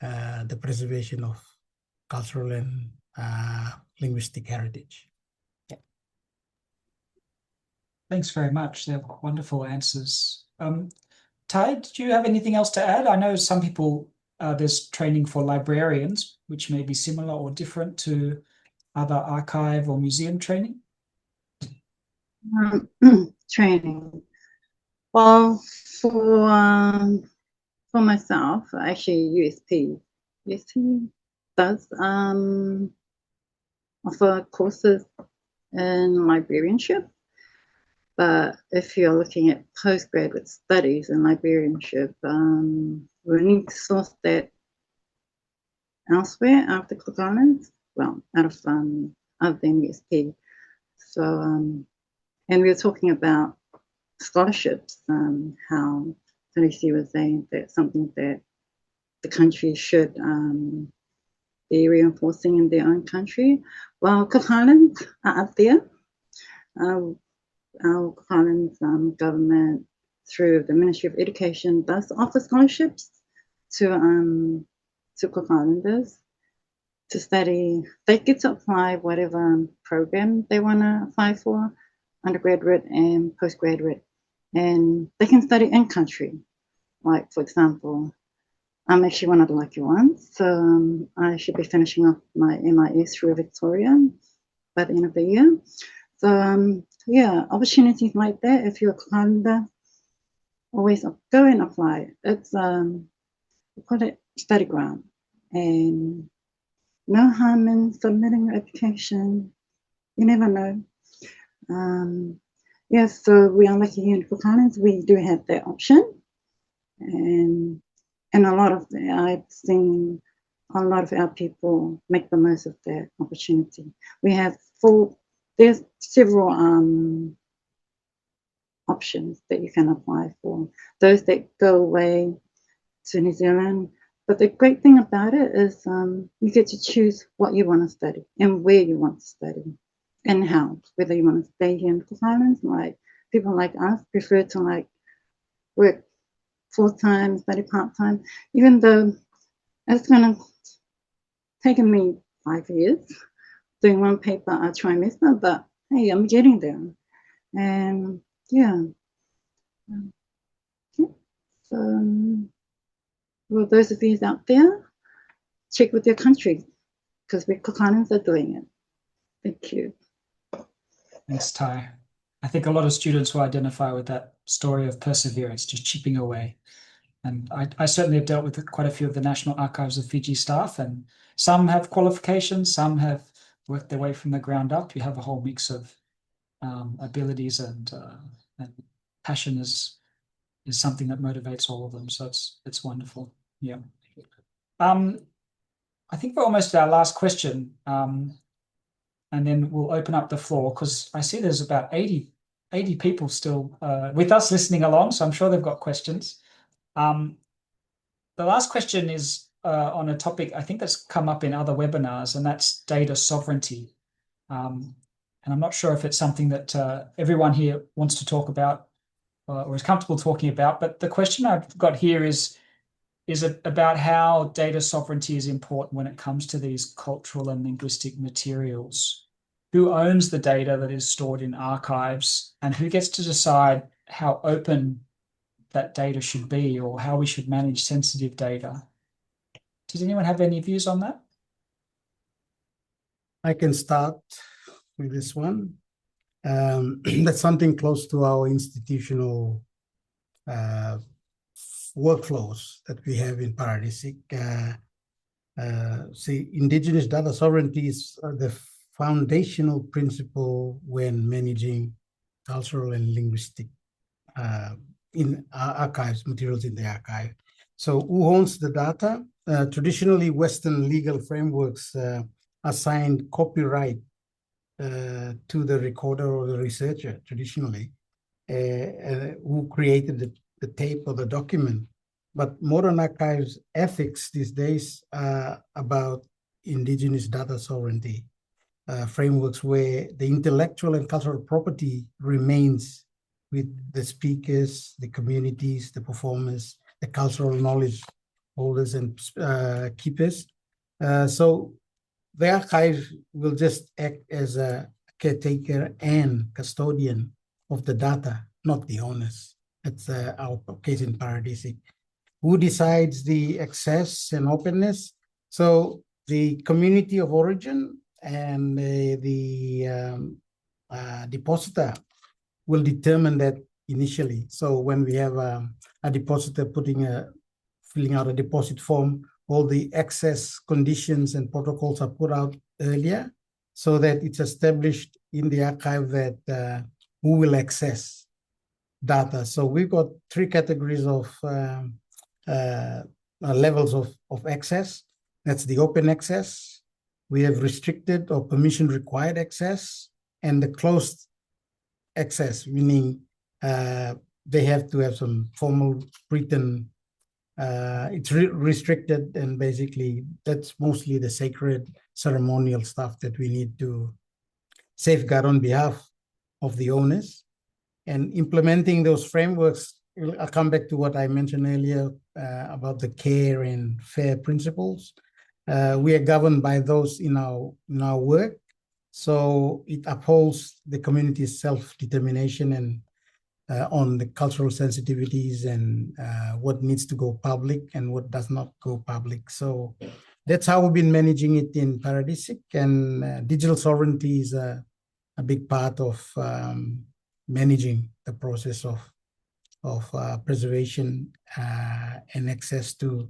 the preservation of cultural and linguistic heritage. Yeah. Thanks very much. They're wonderful answers. Ty, did you have anything else to add? I know some people, there's training for librarians, which may be similar or different to other archive or museum training. Training. Well, for myself, actually, USP does offer courses in librarianship. But if you're looking at postgraduate studies in librarianship, we need to source that elsewhere out of the Cook Islands, well, out of other than USP. So, and we were talking about scholarships, how Tennessee was saying that's something that the country should be reinforcing in their own country. Well, Cook Islands are up there. Our Cook Islands government, through the Ministry of Education, does offer scholarships to Cook Islanders to study. They get to apply whatever program they want to apply for, undergraduate and postgraduate, and they can study in country. Like, for example, I'm actually one of the lucky ones, so I should be finishing off my MIS through Victoria by the end of the year. So yeah, opportunities like that, if you're a Cook Islander, always go and apply. It's we call it study grant, and no harm in submitting your application. You never know. Yes, so we are lucky here in Cook Islands. We do have that option, and a lot of I've seen a lot of our people make the most of that opportunity. We have there's several options that you can apply for. Those that go away to New Zealand. But the great thing about it is you get to choose what you want to study and where you want to study and how. Whether you want to stay here in Cook Islands, like people like us prefer to like work full-time, study part-time, even though it's going to take me 5 years doing one paper a trimester, but hey, I'm getting there. And yeah. So, well, those of you out there, check with your country, because we Cook Islands are doing it. Thank you. Thanks, Ty. I think a lot of students will identify with that story of perseverance, just chipping away. And I certainly have dealt with quite a few of the National Archives of Fiji staff, and some have qualifications, some have worked their way from the ground up. You have a whole mix of abilities, and passion is something that motivates all of them. So it's wonderful. Yeah. I think we're almost at our last question, and then we'll open up the floor, because I see there's about 80 people still with us listening along, so I'm sure they've got questions. The last question is on a topic I think that's come up in other webinars, and that's data sovereignty. And I'm not sure if it's something that everyone here wants to talk about or is comfortable talking about, but the question I've got here is it about how data sovereignty is important when it comes to these cultural and linguistic materials. Who owns the data that is stored in archives, and who gets to decide how open that data should be, or how we should manage sensitive data? Does anyone have any views on that? I can start with this one. That's something close to our institutional workflows that we have in Paradisic. See, indigenous data sovereignty is the foundational principle when managing cultural and linguistic in archives, materials in the archive. So who owns the data? Traditionally, Western legal frameworks assign copyright to the recorder or the researcher, traditionally, who created the tape or the document. But modern archives ethics these days are about indigenous data sovereignty frameworks where the intellectual and cultural property remains with the speakers, the communities, the performers, the cultural knowledge holders and keepers. So the archive will just act as a caretaker and custodian of the data, not the owners. That's our case in Paradisic. Who decides the access and openness? So the community of origin and the depositor will determine that initially. So when we have a depositor filling out a deposit form, all the access conditions and protocols are put out earlier so that it's established in the archive that who will access data. So we've got three categories of levels of access. That's the open access. We have restricted or permission required access, and the closed access, meaning they have to have some formal written, it's restricted, and basically that's mostly the sacred ceremonial stuff that we need to safeguard on behalf of the owners. And implementing those frameworks, I'll come back to what I mentioned earlier about the care and fair principles. We are governed by those in our work. So it upholds the community's self-determination and on the cultural sensitivities and what needs to go public and what does not go public. So that's how we've been managing it in Paradisic, and digital sovereignty is a big part of managing the process of preservation and access to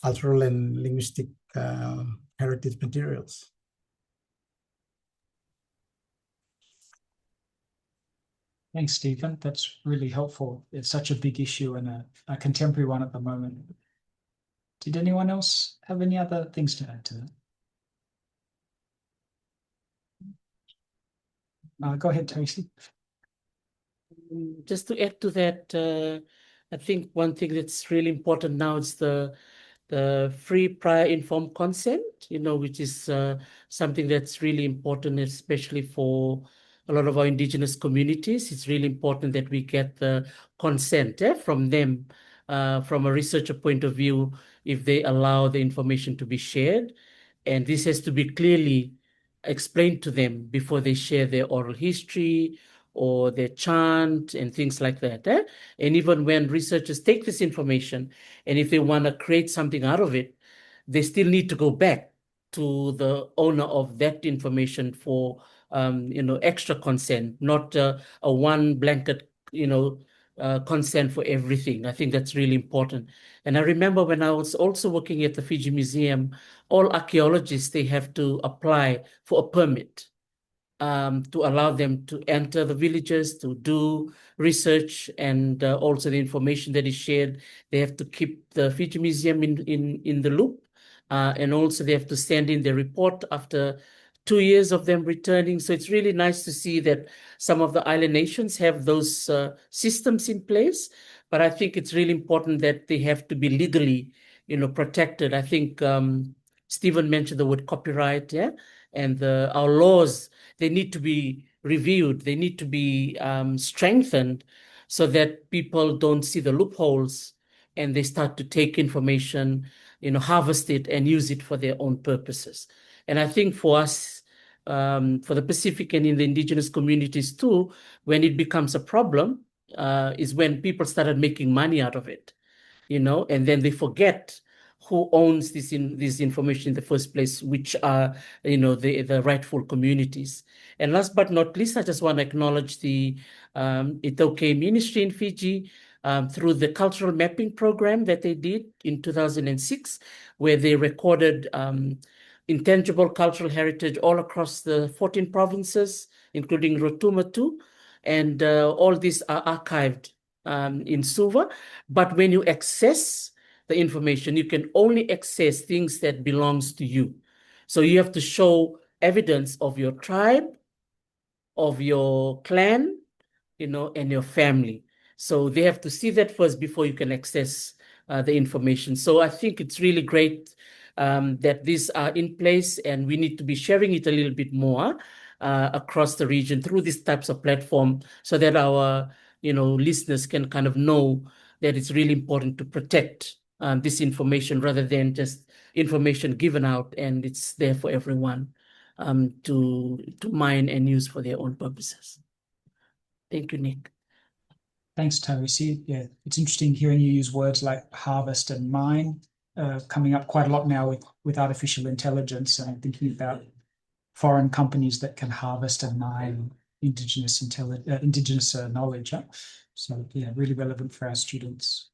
cultural and linguistic heritage materials. Thanks, Stephen. That's really helpful. It's such a big issue and a contemporary one at the moment. Did anyone else have any other things to add to that? Go ahead, Tracy. Just to add to that, I think one thing that's really important now is the free prior informed consent, which is something that's really important, especially for a lot of our indigenous communities. It's really important that we get the consent from them, from a researcher point of view, if they allow the information to be shared. And this has to be clearly explained to them before they share their oral history or their chant and things like that. And even when researchers take this information, and if they want to create something out of it, they still need to go back to the owner of that information for extra consent, not a one blanket consent for everything. I think that's really important. And I remember when I was also working at the Fiji Museum, all archaeologists, they have to apply for a permit to allow them to enter the villages, to do research, and also the information that is shared. They have to keep the Fiji Museum in the loop, and also they have to send in their report after 2 years of them returning. So it's really nice to see that some of the island nations have those systems in place, but I think it's really important that they have to be legally, protected. I think Stephen mentioned the word copyright, yeah, and our laws, they need to be reviewed. They need to be strengthened so that people don't see the loopholes and they start to take information, harvest it and use it for their own purposes. And I think for us, for the Pacific and in the indigenous communities too, when it becomes a problem, is when people started making money out of it, and then they forget who owns this information in the first place, which are, the rightful communities. And last but not least, I just want to acknowledge the Itoke ministry in Fiji. through the cultural mapping program that they did in 2006, where they recorded intangible cultural heritage all across the 14 provinces, including Rotuma too. And all these are archived in Suva. But when you access the information, you can only access things that belongs to you. So you have to show evidence of your tribe, of your clan, and your family. So they have to see that first before you can access the information. So I think it's really great that these are in place, and we need to be sharing it a little bit more across the region through these types of platform, so that our listeners can kind of know that it's really important to protect this information, rather than just information given out and it's there for everyone to mine and use for their own purposes. Thank you, Nick. Thanks, Tarisi. Yeah, it's interesting hearing you use words like harvest and mine, coming up quite a lot now with artificial intelligence, and thinking about foreign companies that can harvest and mine indigenous knowledge. So yeah, really relevant for our students.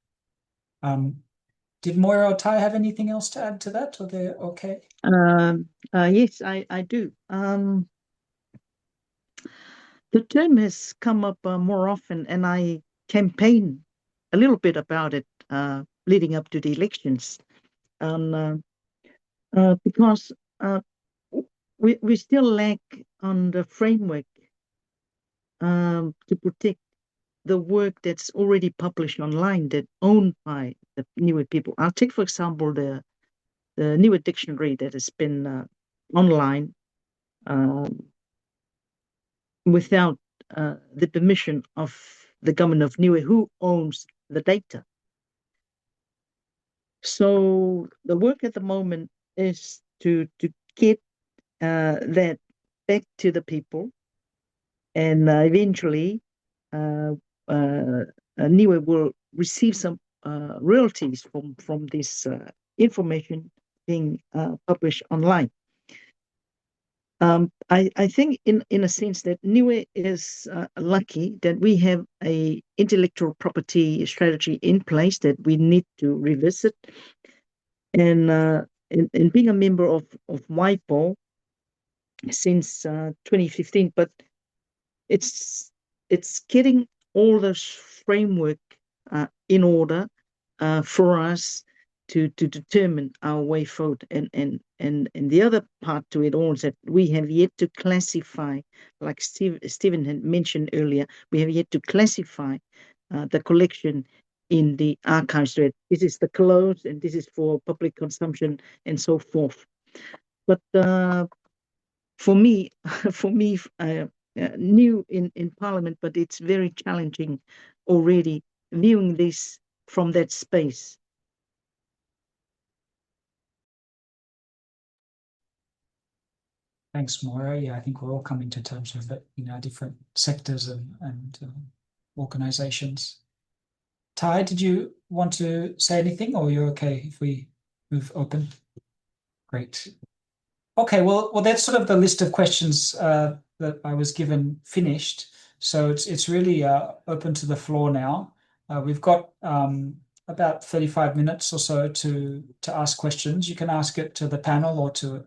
Did Moira or Tai have anything else to add to that, or they're okay? Yes, I do. The term has come up more often, and I campaign a little bit about it leading up to the elections, because we still lack on the framework to protect the work that's already published online, that owned by the Niue people. I'll take, for example, the Niue dictionary that has been online without the permission of the government of Niue, who owns the data. So the work at the moment is to get that back to the people, and eventually Niue will receive some royalties from this information being published online. I think in a sense that Niue is lucky that we have a intellectual property strategy in place that we need to revisit. And in being a member of WIPO since 2015, but it's getting all this framework in order for us to determine our way forward. And the other part to it all is that we have yet to classify, like Stephen had mentioned earlier, we have yet to classify the collection in the archives. So this is the closed, and this is for public consumption, and so forth. But for me, new in Parliament, but it's very challenging already viewing this from that space. Thanks, Moira. Yeah, I think we're all coming to terms with it in our different sectors and organizations. Tai, did you want to say anything, or you're okay if we move open? Great. Okay, well, that's sort of the list of questions that I was given finished. So it's really open to the floor now. We've got about 35 minutes or so to ask questions. You can ask it to the panel or to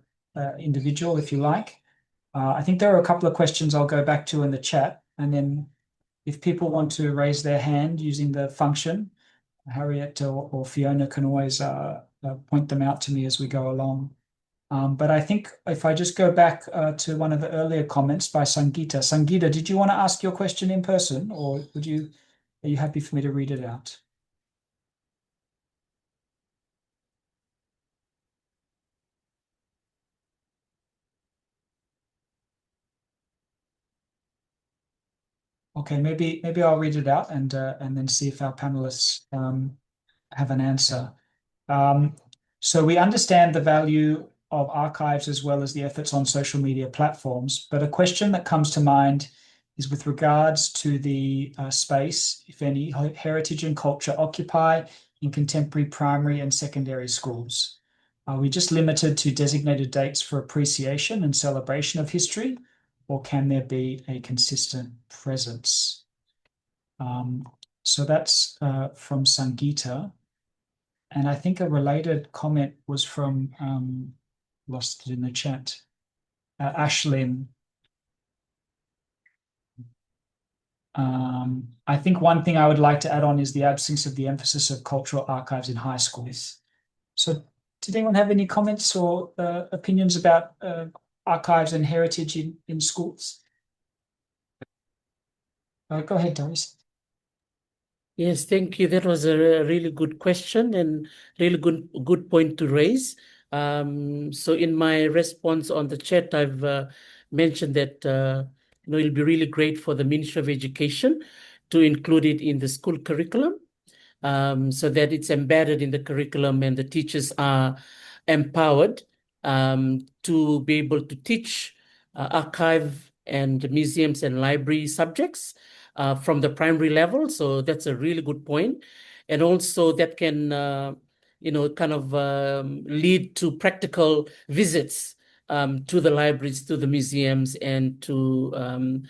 individual if you like. I think there are a couple of questions I'll go back to in the chat, and then if people want to raise their hand using the function, Harriet or Fiona can always point them out to me as we go along. But I think if I just go back to one of the earlier comments by Sangeeta. Sangeeta, did you want to ask your question in person, or are you happy for me to read it out? Okay, maybe I'll read it out and then see if our panelists have an answer. So we understand the value of archives as well as the efforts on social media platforms, but a question that comes to mind is with regards to the space, if any, heritage and culture occupy in contemporary primary and secondary schools. Are we just limited to designated dates for appreciation and celebration of history, or can there be a consistent presence? So that's from Sangeeta. And I think a related comment was from, lost it in the chat, Ashlyn. I think one thing I would like to add on is the absence of the emphasis of cultural archives in high schools. So did anyone have any comments or opinions about archives and heritage in schools? Go ahead, Doris. Yes, thank you. That was a really good question and really good point to raise. So in my response on the chat, I've mentioned that it'll be really great for the Ministry of Education to include it in the school curriculum, so that it's embedded in the curriculum and the teachers are empowered to be able to teach archive and museums and library subjects from the primary level. So that's a really good point. And also that can, kind of lead to practical visits to the libraries, to the museums, and to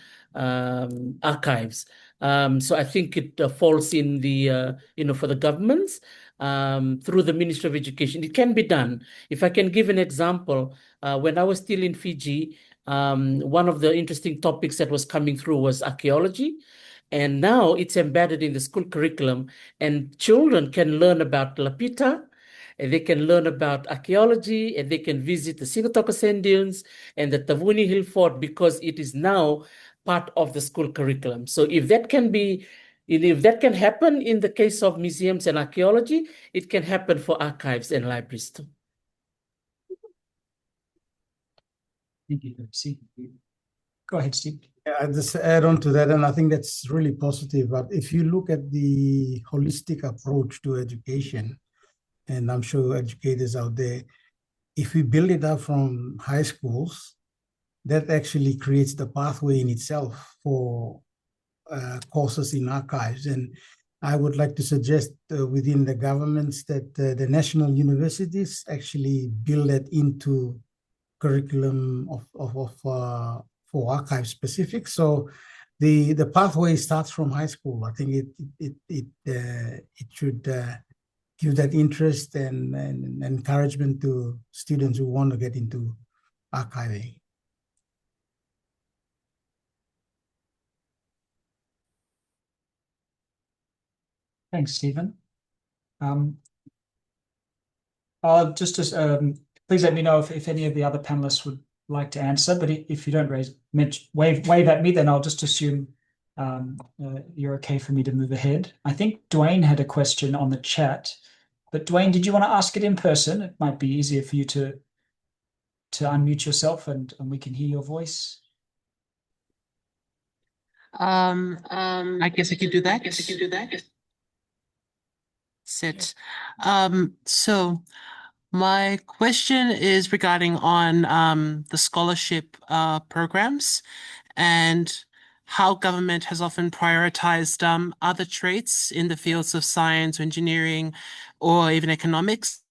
archives. So I think it falls in the, for the governments through the Ministry of Education. It can be done. If I can give an example, when I was still in Fiji, one of the interesting topics that was coming through was archaeology. And now it's embedded in the school curriculum, and children can learn about Lapita, and they can learn about archaeology, and they can visit the Sigatoka Sand Dunes and the Tavuni Hill Fort because it is now part of the school curriculum. So if that can happen in the case of museums and archaeology, it can happen for archives and libraries too. Thank you, Steve. Go ahead, Steve. Yeah, I just add on to that, and I think that's really positive. But if you look at the holistic approach to education, and I'm sure educators out there, if we build it up from high schools, that actually creates the pathway in itself for courses in archives. And I would like to suggest within the governments that the national universities actually build that into curriculum for archive specific. So the pathway starts from high school. I think it should give that interest and encouragement to students who want to get into archiving. Thanks, Stephen. I'll just please let me know if any of the other panelists would like to answer, but if you don't wave at me, then I'll just assume you're okay for me to move ahead. I think Dwayne had a question on the chat, but Dwayne, did you want to ask it in person? It might be easier for you to unmute yourself and we can hear your voice. I guess I could do that. Sit. So my question is regarding on the scholarship programs and how government has often prioritized other traits in the fields of science, or engineering, or even economics.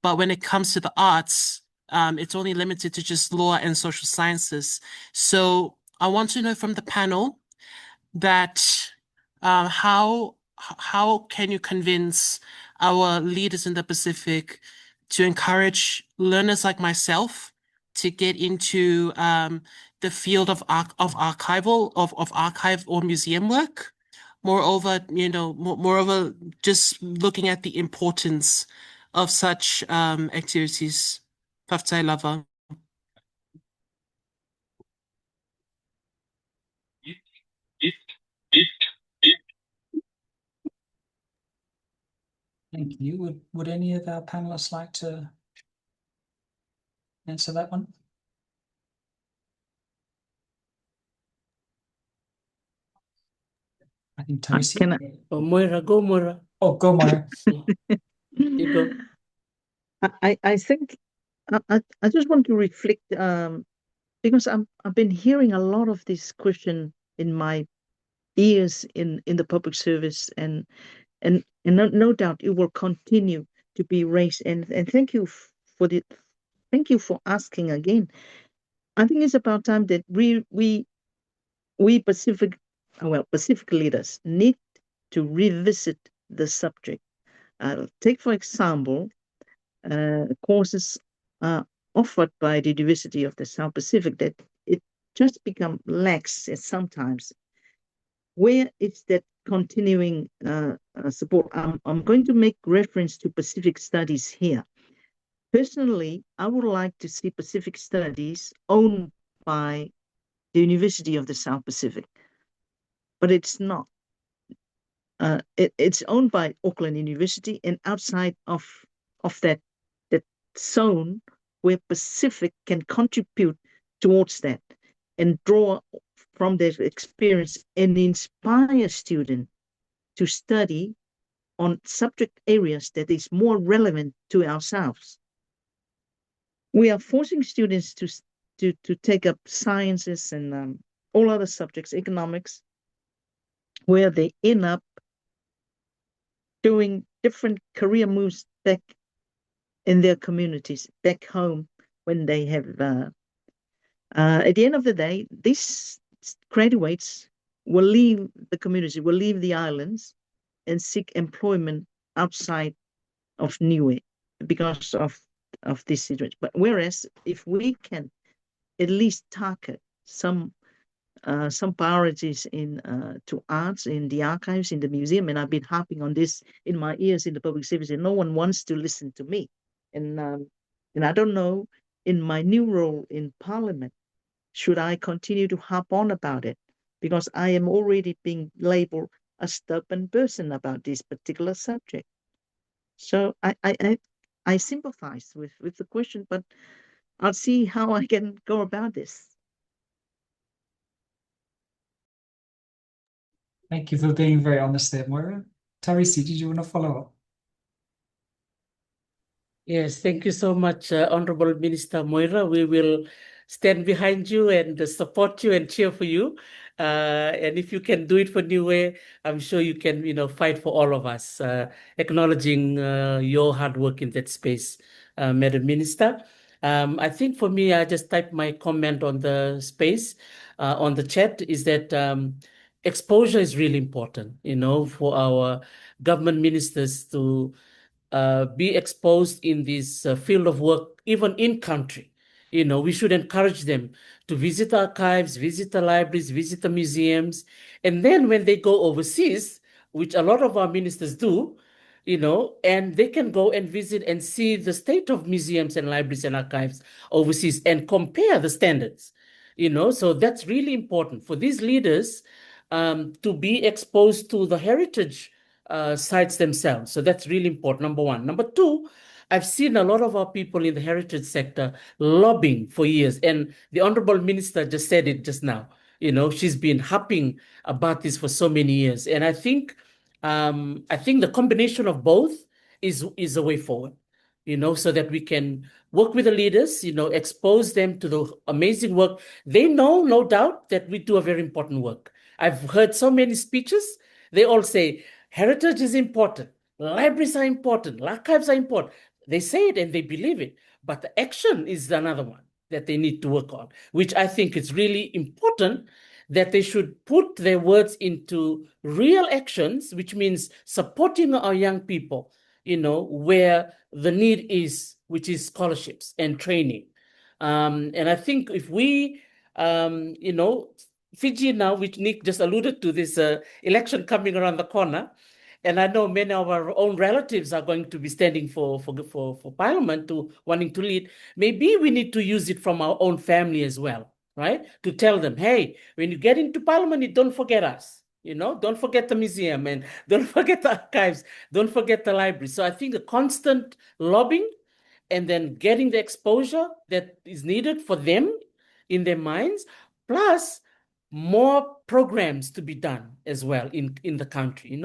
But when it comes to the arts, it's only limited to just law and social sciences. So I want to know from the panel that how can you convince our leaders in the Pacific to encourage learners like myself to get into the field of archive or museum work? Moreover, just looking at the importance of such activities. Paftai lava. Thank you. Would any of our panelists like to answer that one? I think Tarisi. Oh, Moira, go Moira. Oh, go Moira. You go. I think I just want to reflect because I've been hearing a lot of this question in my ears in the public service, and no doubt it will continue to be raised. And thank you for asking again. I think it's about time that we Pacific leaders need to revisit the subject. Take, for example, courses offered by the University of the South Pacific that it just become lax at sometimes. Where is that continuing support? I'm going to make reference to Pacific Studies here. Personally, I would like to see Pacific Studies owned by the University of the South Pacific, but it's not. It's owned by Auckland University, and outside of that zone where Pacific can contribute towards that and draw from their experience and inspire students to study on subject areas that is more relevant to ourselves. We are forcing students to take up sciences and all other subjects, economics, where they end up doing different career moves back in their communities, back home, when they have, at the end of the day, these graduates will leave the community, will leave the islands and seek employment outside of Niue because of this situation. But whereas if we can at least target some priorities in to arts, in the archives, in the museum, and I've been harping on this in my ears in the public service, and no one wants to listen to me. And I don't know, in my new role in Parliament, should I continue to harp on about it? Because I am already being labeled a stubborn person about this particular subject. So I sympathize with the question, but I'll see how I can go about this. Thank you for being very honest there, Moira. Tarisi, did you want to follow up? Yes, thank you so much, Honorable Minister Moira. We will stand behind you and support you and cheer for you. And if you can do it for Niue, I'm sure you can, fight for all of us, acknowledging your hard work in that space, Madam Minister. I think for me, I just typed my comment on the space, on the chat, is that exposure is really important, for our government ministers to be exposed in this field of work, even in country. We should encourage them to visit archives, visit the libraries, visit the museums. And then when they go overseas, which a lot of our ministers do, and they can go and visit and see the state of museums and libraries and archives overseas and compare the standards. So that's really important for these leaders to be exposed to the heritage sites themselves. So that's really important, number one. Number two, I've seen a lot of our people in the heritage sector lobbying for years. And the Honorable Minister just said it just now. She's been harping about this for so many years. And I think the combination of both is a way forward, so that we can work with the leaders, expose them to the amazing work. They know, no doubt, that we do a very important work. I've heard so many speeches. They all say, heritage is important, libraries are important, archives are important. They say it and they believe it, but the action is another one that they need to work on, which I think is really important, that they should put their words into real actions, which means supporting our young people, where the need is, which is scholarships and training. And I think if we, Fiji now, which Nick just alluded to, this election coming around the corner, and I know many of our own relatives are going to be standing for Parliament, to wanting to lead. Maybe we need to use it from our own family as well, right? To tell them, hey, when you get into Parliament, don't forget us. Don't forget the museum, and don't forget the archives, don't forget the library. So I think the constant lobbying and then getting the exposure that is needed for them in their minds, plus more programs to be done as well in the country,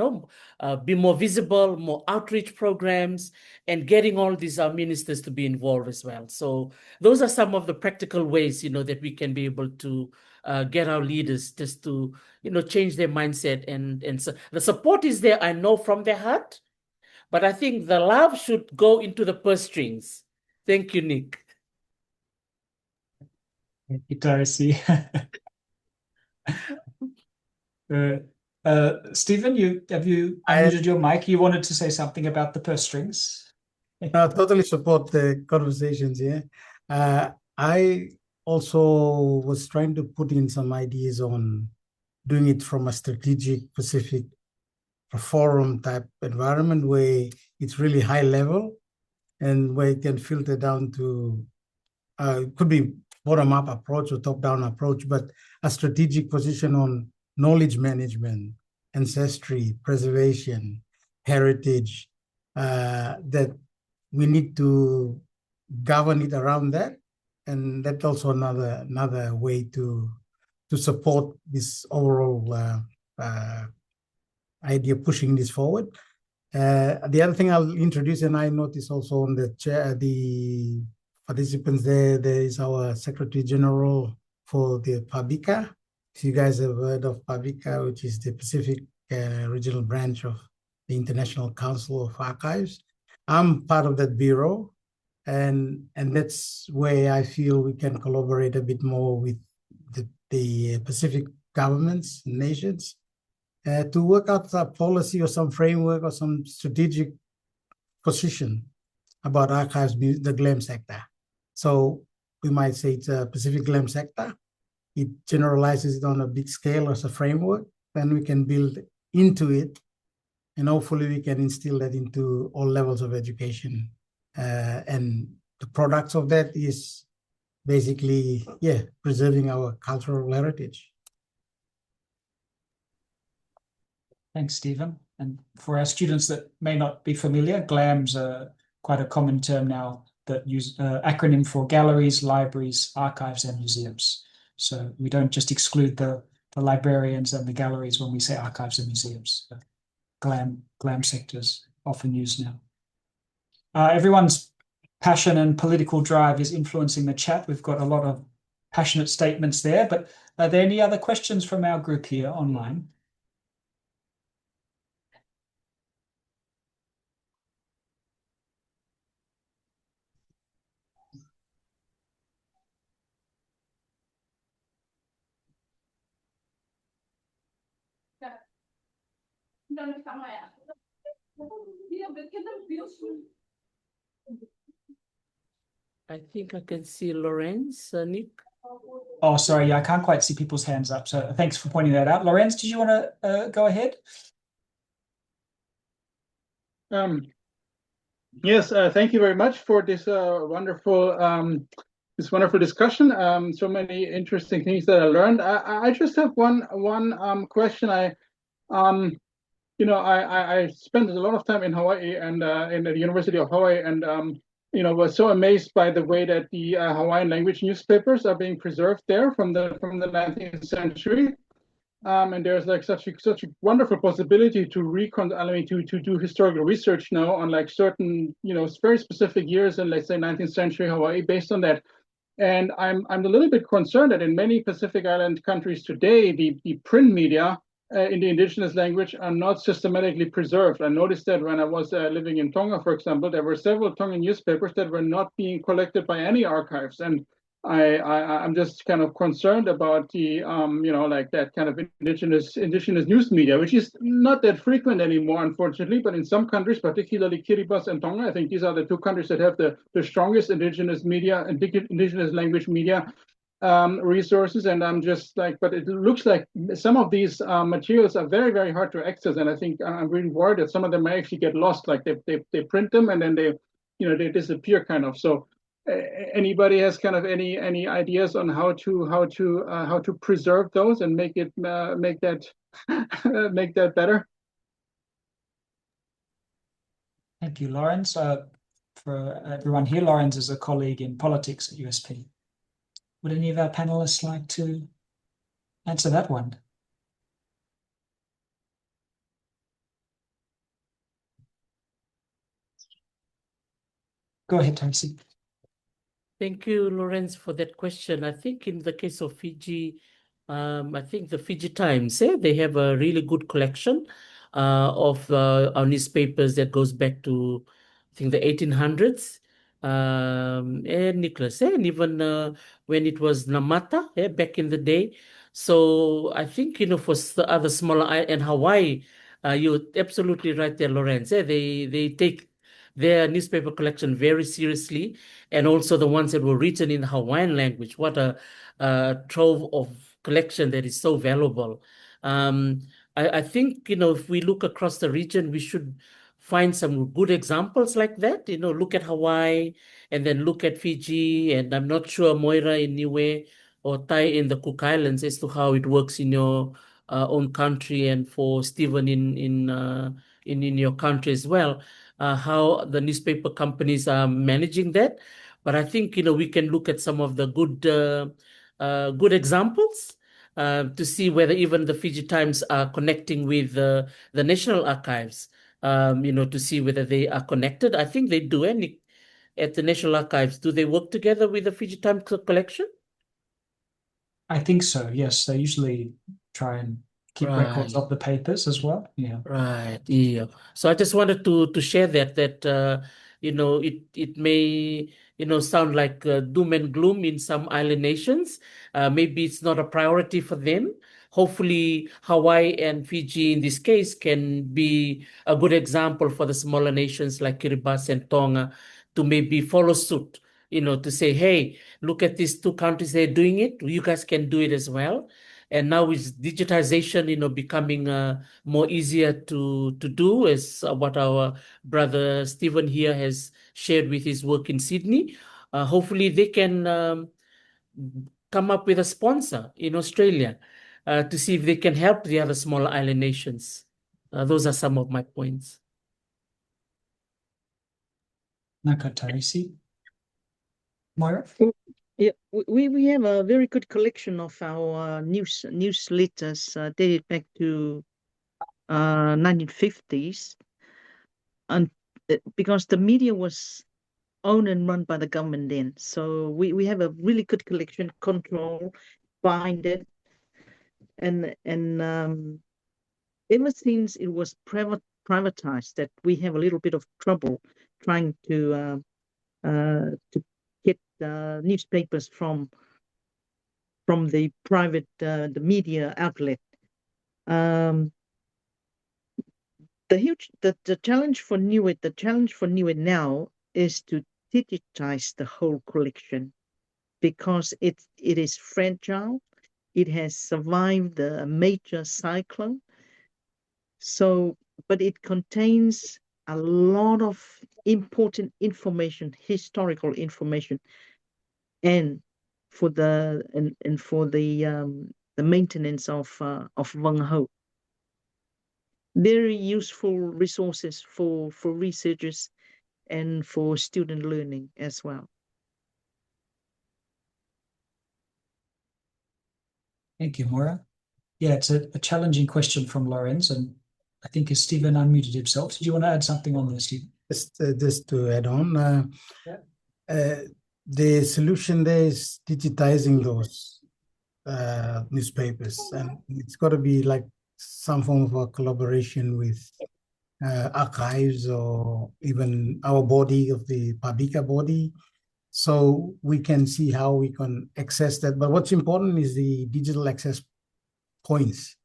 be more visible, more outreach programs, and getting all these ministers to be involved as well. So those are some of the practical ways, that we can be able to get our leaders just to, change their mindset. And so the support is there, I know, from their heart, but I think the love should go into the purse strings. Thank you, Nick. Thank you, Tarisi. Stephen, have you I- unmuted your mic? You wanted to say something about the purse strings. I totally support the conversations here. I also was trying to put in some ideas on doing it from a strategic, Pacific forum type environment where it's really high level and where it can filter down to, it could be bottom-up approach or top-down approach, but a strategic position on knowledge management, ancestry, preservation, heritage, that we need to govern it around that. And that's also another way to support this overall idea pushing this forward. The other thing I'll introduce, and I noticed also on the chair, the participants there is our Secretary General for the PABICA. If you guys have heard of PABICA, which is the Pacific Regional Branch of the International Council of Archives. I'm part of that bureau, and that's where I feel we can collaborate a bit more with the Pacific governments, nations, to work out a policy or some framework or some strategic position about archives, the GLAM sector. So we might say it's a Pacific GLAM sector. It generalizes it on a big scale as a framework. Then we can build into it, and hopefully we can instill that into all levels of education. And the products of that is basically, preserving our cultural heritage. Thanks, Stephen. And for our students that may not be familiar, GLAM's quite a common term now that use acronym for galleries, libraries, archives, and museums. So we don't just exclude the librarians and the galleries when we say archives and museums. GLAM sectors often used now. Everyone's passion and political drive is influencing the chat. We've got a lot of passionate statements there, but are there any other questions from our group here online? I think I can see Lorenz, Nick. Oh, sorry, I can't quite see people's hands up. So thanks for pointing that out. Lorenz, did you want to go ahead? Yes, thank you very much for this wonderful discussion. So many interesting things that I learned. I just have one question. I spent a lot of time in Hawaii and in the University of Hawaii, and was so amazed by the way that the Hawaiian language newspapers are being preserved there from the 19th century. And there's like such a wonderful possibility to do historical research now on like certain very specific years in, let's say, 19th century Hawaii based on that. And I'm a little bit concerned that in many Pacific Island countries today, the print media in the indigenous language are not systematically preserved. I noticed that when I was living in Tonga, for example, there were several Tongan newspapers that were not being collected by any archives. And I'm just kind of concerned about the like that kind of indigenous news media, which is not that frequent anymore, unfortunately. But in some countries, particularly Kiribati and Tonga, I think these are the two countries that have the strongest indigenous media and indigenous language media resources. And I'm just like, but it looks like some of these materials are very, very hard to access. And I think I'm really worried that some of them may actually get lost. Like they print them and then they disappear kind of. So anybody has kind of any ideas on how to preserve those and make that make that better? Thank you, Lorenz. For everyone here, Lorenz is a colleague in politics at USP. Would any of our panelists like to answer that one? Go ahead, Tracy. Thank you, Lorenz, for that question. I think in the case of Fiji, I think the Fiji Times, they have a really good collection of our newspapers that goes back to, I think, the 1800s. And Nicholas, and even when it was Namata back in the day. So I think, for the other smaller and Hawaii, you're absolutely right there, Lorenz. They take their newspaper collection very seriously, and also the ones that were written in the Hawaiian language. What a trove of collection that is so valuable. I think, if we look across the region, we should find some good examples like that. Look at Hawaii and then look at Fiji, and I'm not sure Moira in Niue or Tai in the Cook Islands as to how it works in your own country, and for Stephen in your country as well, how the newspaper companies are managing that. But I think we can look at some of the good examples to see whether even the Fiji Times are connecting with the National Archives. To see whether they are connected. I think they do. And at the National Archives, do they work together with the Fiji Times collection? I think so. Yes, they usually try and keep records Right. of the papers as well. Yeah. Right. Yeah. So I just wanted to share that it may sound like doom and gloom in some island nations. Maybe it's not a priority for them. Hopefully, Hawaii and Fiji in this case can be a good example for the smaller nations like Kiribati and Tonga to maybe follow suit. To say, hey, look at these two countries, they're doing it. You guys can do it as well. And now with digitization, becoming more easier to do, as what our brother Stephen here has shared with his work in Sydney. Hopefully they can come up with a sponsor in Australia to see if they can help the other smaller island nations. Those are some of my points. Nakatarisi. Moira? Yeah, we have a very good collection of our newsletters dated back to 1950s, and because the media was owned and run by the government then, so we have a really good collection, control, bind it, and ever since it was privatized, that we have a little bit of trouble trying to get newspapers from the private the media outlet. The challenge for Niue now is to digitize the whole collection, because it is fragile. It has survived a major cyclone. So, but it contains a lot of important information, historical information, and for the maintenance of Wangho. Very useful resources for researchers and for student learning as well. Thank you, Moira. Yeah, it's a challenging question from Lorenz, and I think as Stephen unmuted himself. Did you want to add something on this, Stephen? Just to add on, the solution there is digitizing those newspapers, and it's got to be like some form of a collaboration with archives, or even our body of the Pabika body, so we can see how we can access that. But what's important is the digital access points,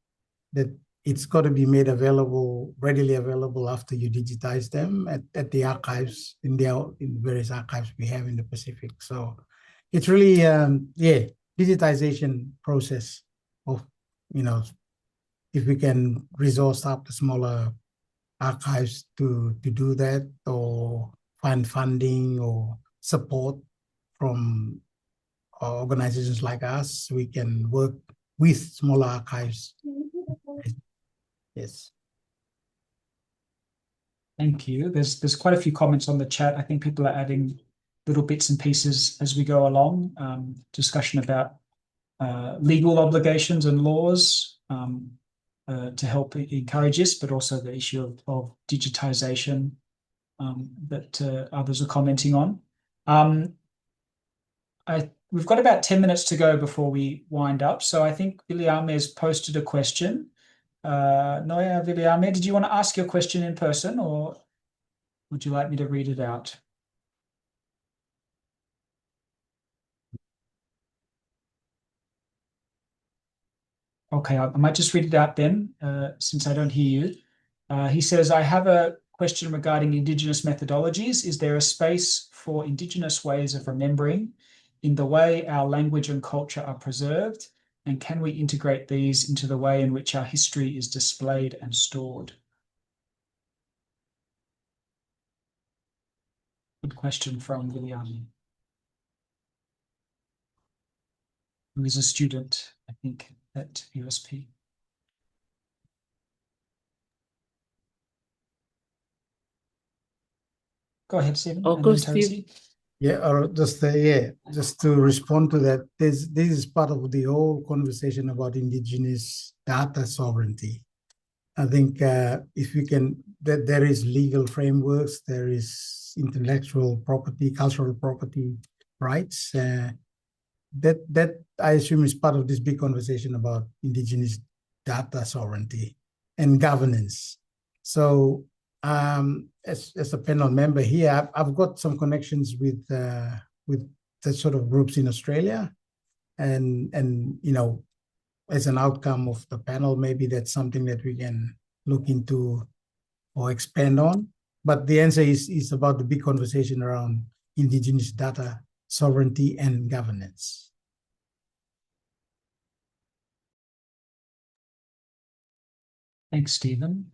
that it's got to be made available, readily available after you digitize them at the archives, in various archives we have in the Pacific. So it's really, digitization process of, if we can resource up the smaller archives to do that, or find funding or support from organizations like us, we can work with smaller archives. Yes. Thank you. There's quite a few comments on the chat. I think people are adding little bits and pieces as we go along. Discussion about legal obligations and laws to help encourage this, but also the issue of digitization that others are commenting on. We've got about 10 minutes to go before we wind up. So I think Viliame has posted a question. Noia, Viliame, did you want to ask your question in person, or would you like me to read it out? Okay, I might just read it out then, since I don't hear you. He says, I have a question regarding Indigenous methodologies. Is there a space for Indigenous ways of remembering in the way our language and culture are preserved? And can we integrate these into the way in which our history is displayed and stored? Good question from William, who is a student, I think, at USP. Go ahead, Stephen. Oh, and go, then Steve. Tarsi. Yeah, or just just to respond to that, this is part of the whole conversation about indigenous data sovereignty. I think if we can, that there is legal frameworks, there is intellectual property, cultural property rights. That I assume is part of this big conversation about indigenous data sovereignty and governance. So as a panel member here, I've got some connections with that sort of groups in Australia, and you know, as an outcome of the panel, maybe that's something that we can look into or expand on. But the answer is about the big conversation around indigenous data sovereignty and governance. Thanks, Stephen.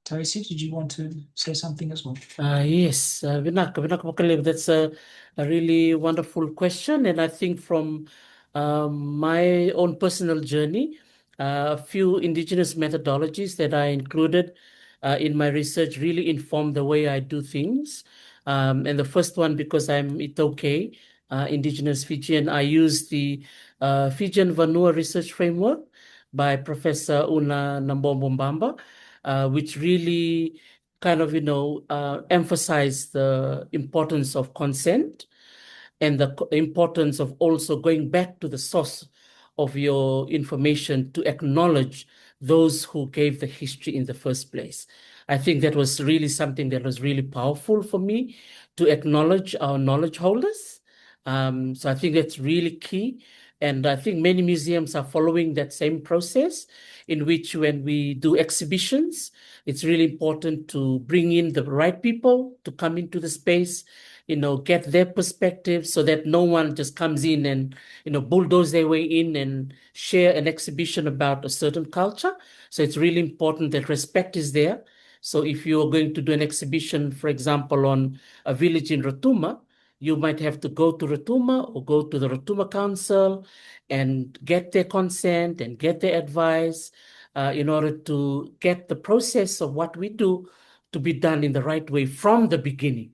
Tarsi, did you want to say something as well? Yes, that's a really wonderful question. And I think from my own personal journey, a few indigenous methodologies that I included in my research really informed the way I do things. And the first one, because I'm Itoke, indigenous Fijian, I use the Fijian Vanua Research Framework by Professor Una Nambombamba, which really kind of, emphasize the importance of consent and the importance of also going back to the source of your information to acknowledge those who gave the history in the first place. I think that was really something that was really powerful for me, to acknowledge our knowledge holders. So I think that's really key. And I think many museums are following that same process, in which when we do exhibitions, it's really important to bring in the right people to come into the space, get their perspective, so that no one just comes in and, bulldoze their way in and share an exhibition about a certain culture. So it's really important that respect is there. So if you're going to do an exhibition, for example, on a village in Rotuma, you might have to go to Rotuma or go to the Rotuma Council and get their consent and get their advice, in order to get the process of what we do to be done in the right way from the beginning.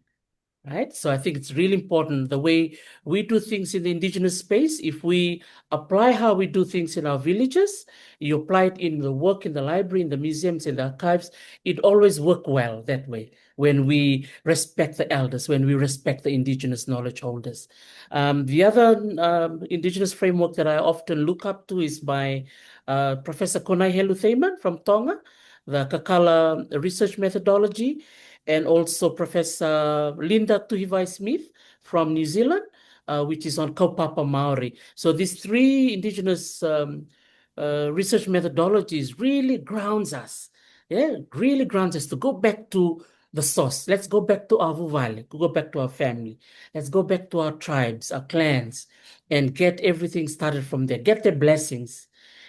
Right? So I think it's really important the way we do things in the indigenous space. If we apply how we do things in our villages, you apply it in the work in the library, in the museums, in the archives, it always works well that way, when we respect the elders, when we respect the indigenous knowledge holders. The other indigenous framework that I often look up to is by Professor Konai Helu from Tonga, the Kakala research methodology, and also Professor Linda Tuhivai-Smith from New Zealand, which is on Kaupapa Maori. So these three indigenous research methodologies really grounds us, really grounds us to go back to the source. Let's go back to our vuvale, go back to our family. Let's go back to our tribes, our clans, and get everything started from there, get their blessings.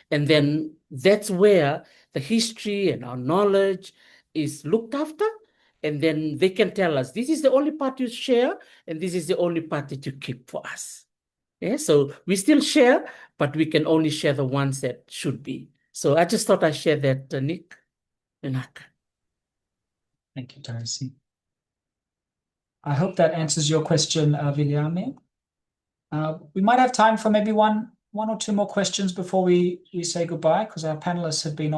And then that's where the history and our knowledge is looked after. And then they can tell us, this is the only part you share, and this is the only part that you keep for us. Yeah, so we still share, but we can only share the ones that should be. So I just thought I'd share that, Nick. Thank you, Tarsi. I hope that answers your question, Viliame. We might have time for maybe one or two more questions before we say goodbye, because our panelists have been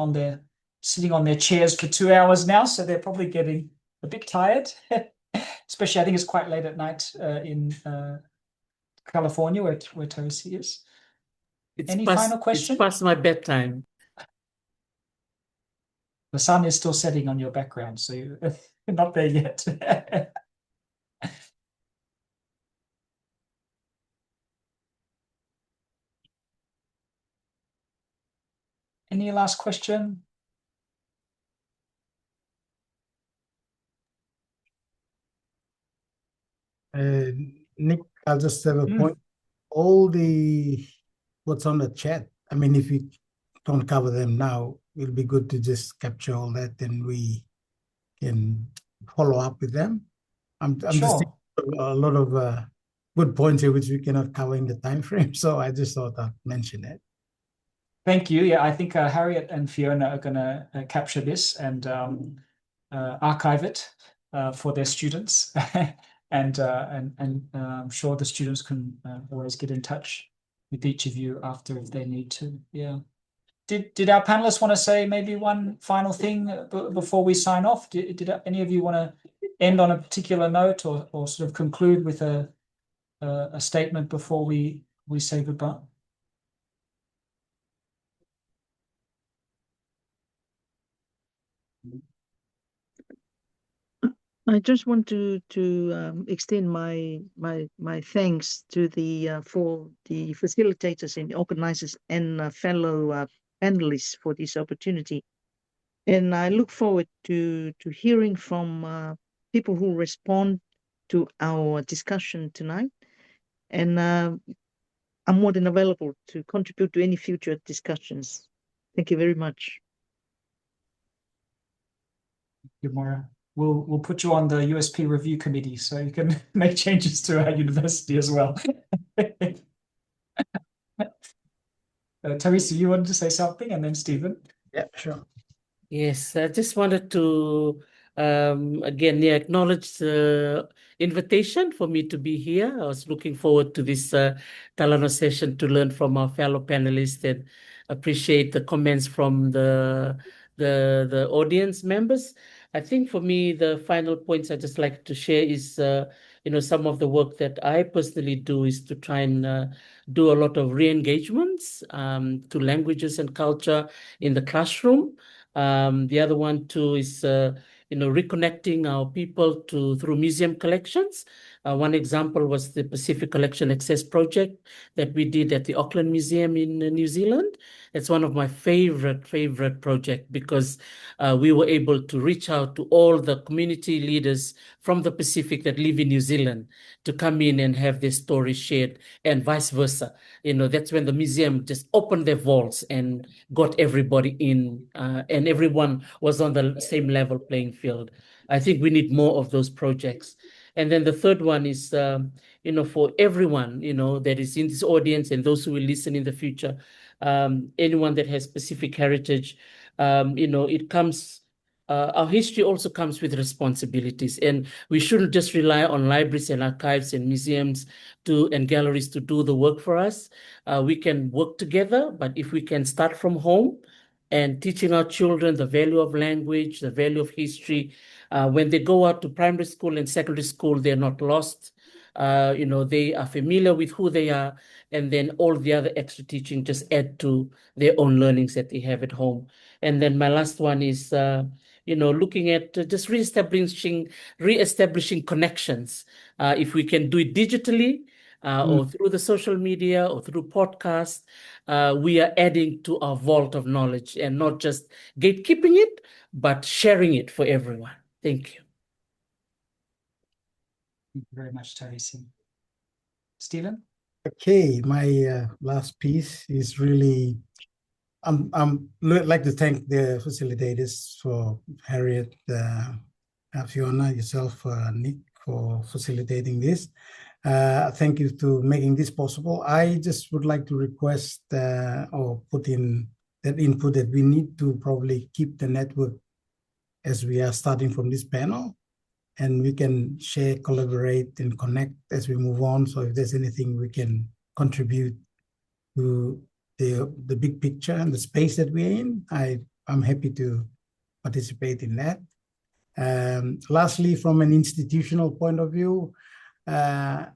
sitting on their chairs for 2 hours now, so they're probably getting a bit tired. Especially, I think it's quite late at night in California, where Tarsi is. Any final question? It's past my bedtime. The sun is still setting on your background, so you're not there yet. Any last question? Nick, I'll just have a point. All what's on the chat, I mean, if you don't cover them now, it'll be good to just capture all that and we can follow up with them. I'm just Sure. thinking a lot of good points here which we cannot cover in the time frame, so I just thought I'd mention it. Thank you. Yeah, I think Harriet and Fiona are going to capture this and archive it for their students, and I'm sure the students can always get in touch with each of you after if they need to. Yeah. Did our panelists want to say maybe one final thing before we sign off? Did any of you want to end on a particular note or sort of conclude with a statement before we say goodbye? I just want to extend my thanks to for the facilitators and organizers and fellow panelists for this opportunity, and I look forward to hearing from people who respond to our discussion tonight, and I'm more than available to contribute to any future discussions. Thank you very much. Good, Moira. We'll put you on the USP review committee so you can make changes to our university as well. Teresa, you wanted to say something, and then Stephen. Yeah, sure. Yes, I just wanted to again acknowledge the invitation for me to be here. I was looking forward to this Talano session to learn from our fellow panelists and appreciate the comments from the audience members. I think for me, the final points I just like to share is some of the work that I personally do is to try and do a lot of re-engagements to languages and culture in the classroom. The other one too is reconnecting our people through museum collections. One example was the Pacific Collection Access project that we did at the Auckland Museum in New Zealand. It's one of my favorite projects because we were able to reach out to all the community leaders from the Pacific that live in New Zealand to come in and have their stories shared, and vice versa. That's when the museum just opened their vaults and got everybody in, and everyone was on the same level playing field. I think we need more of those projects. And then the third one is, for everyone, that is in this audience and those who will listen in the future, anyone that has specific heritage, it comes, our history also comes with responsibilities, and we shouldn't just rely on libraries and archives and museums and galleries to do the work for us. We can work together, but if we can start from home and teaching our children the value of language, the value of history, when they go out to primary school and secondary school, they're not lost. They are familiar with who they are, and then all the other extra teaching just add to their own learnings that they have at home. And then my last one is, looking at just reestablishing connections. If we can do it digitally, or through the social media or through podcasts, we are adding to our vault of knowledge and not just gatekeeping it, but sharing it for everyone. Thank you. Thank you very much, Teresa. Stephen? Okay, my last piece is really, I'm like to thank the facilitators, for Harriet, Fiona, yourself, Nick, for facilitating this. Thank you to making this possible. I just would like to request or put in that input that we need to probably keep the network as we are starting from this panel, and we can share, collaborate, and connect as we move on. So if there's anything we can contribute to the big picture and the space that we're in, I'm happy to participate in that. Lastly, from an institutional point of view, my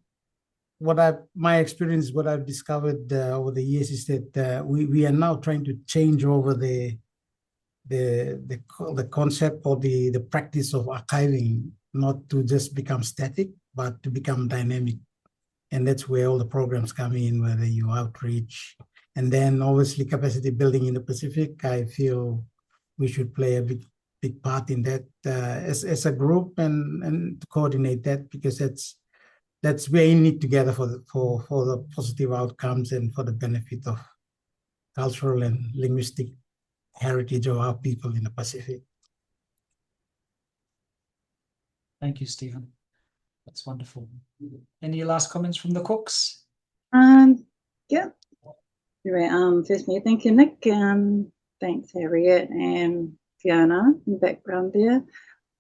experience, what I've discovered over the years is that we are now trying to change over the concept or the practice of archiving, not to just become static, but to become dynamic. And that's where all the programs come in, whether you outreach, And then obviously capacity building in the Pacific, I feel we should play a big part in that as a group and to coordinate that, because that's we aim it together for the positive outcomes and for the benefit of cultural and linguistic heritage of our people in the Pacific. Thank you, Stephen. That's wonderful. Any last comments from the cooks? Yeah. Anyway, firstly, thank you, Nick. Thanks, Harriet and Fiona in the background there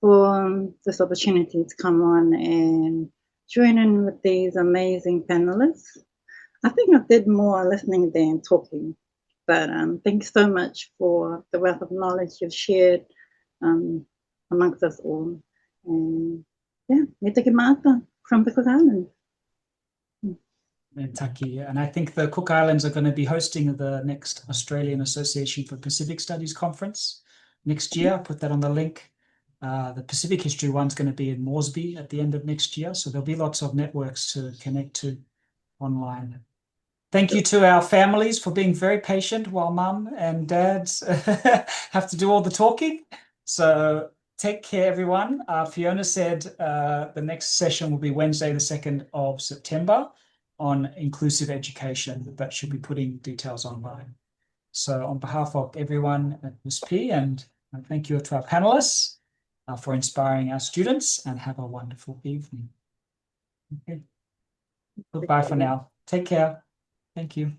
for this opportunity to come on and join in with these amazing panelists. I think I did more listening than talking, but thanks so much for the wealth of knowledge you've shared amongst us all. And yeah, me te mata from the Cook Islands. And I think the Cook Islands are going to be hosting the next Australian Association for Pacific Studies conference next year. I'll put that on the link. The Pacific History one's going to be in Moresby at the end of next year. So there'll be lots of networks to connect to online. Thank you to our families for being very patient while mum and dads have to do all the talking. So take care, everyone. Fiona said the next session will be Wednesday, the 2nd of September on inclusive education, but she'll be putting details online. So on behalf of everyone at USP, and thank you to our panelists for inspiring our students, and have a wonderful evening. Okay. Goodbye for now. Take care. Thank you.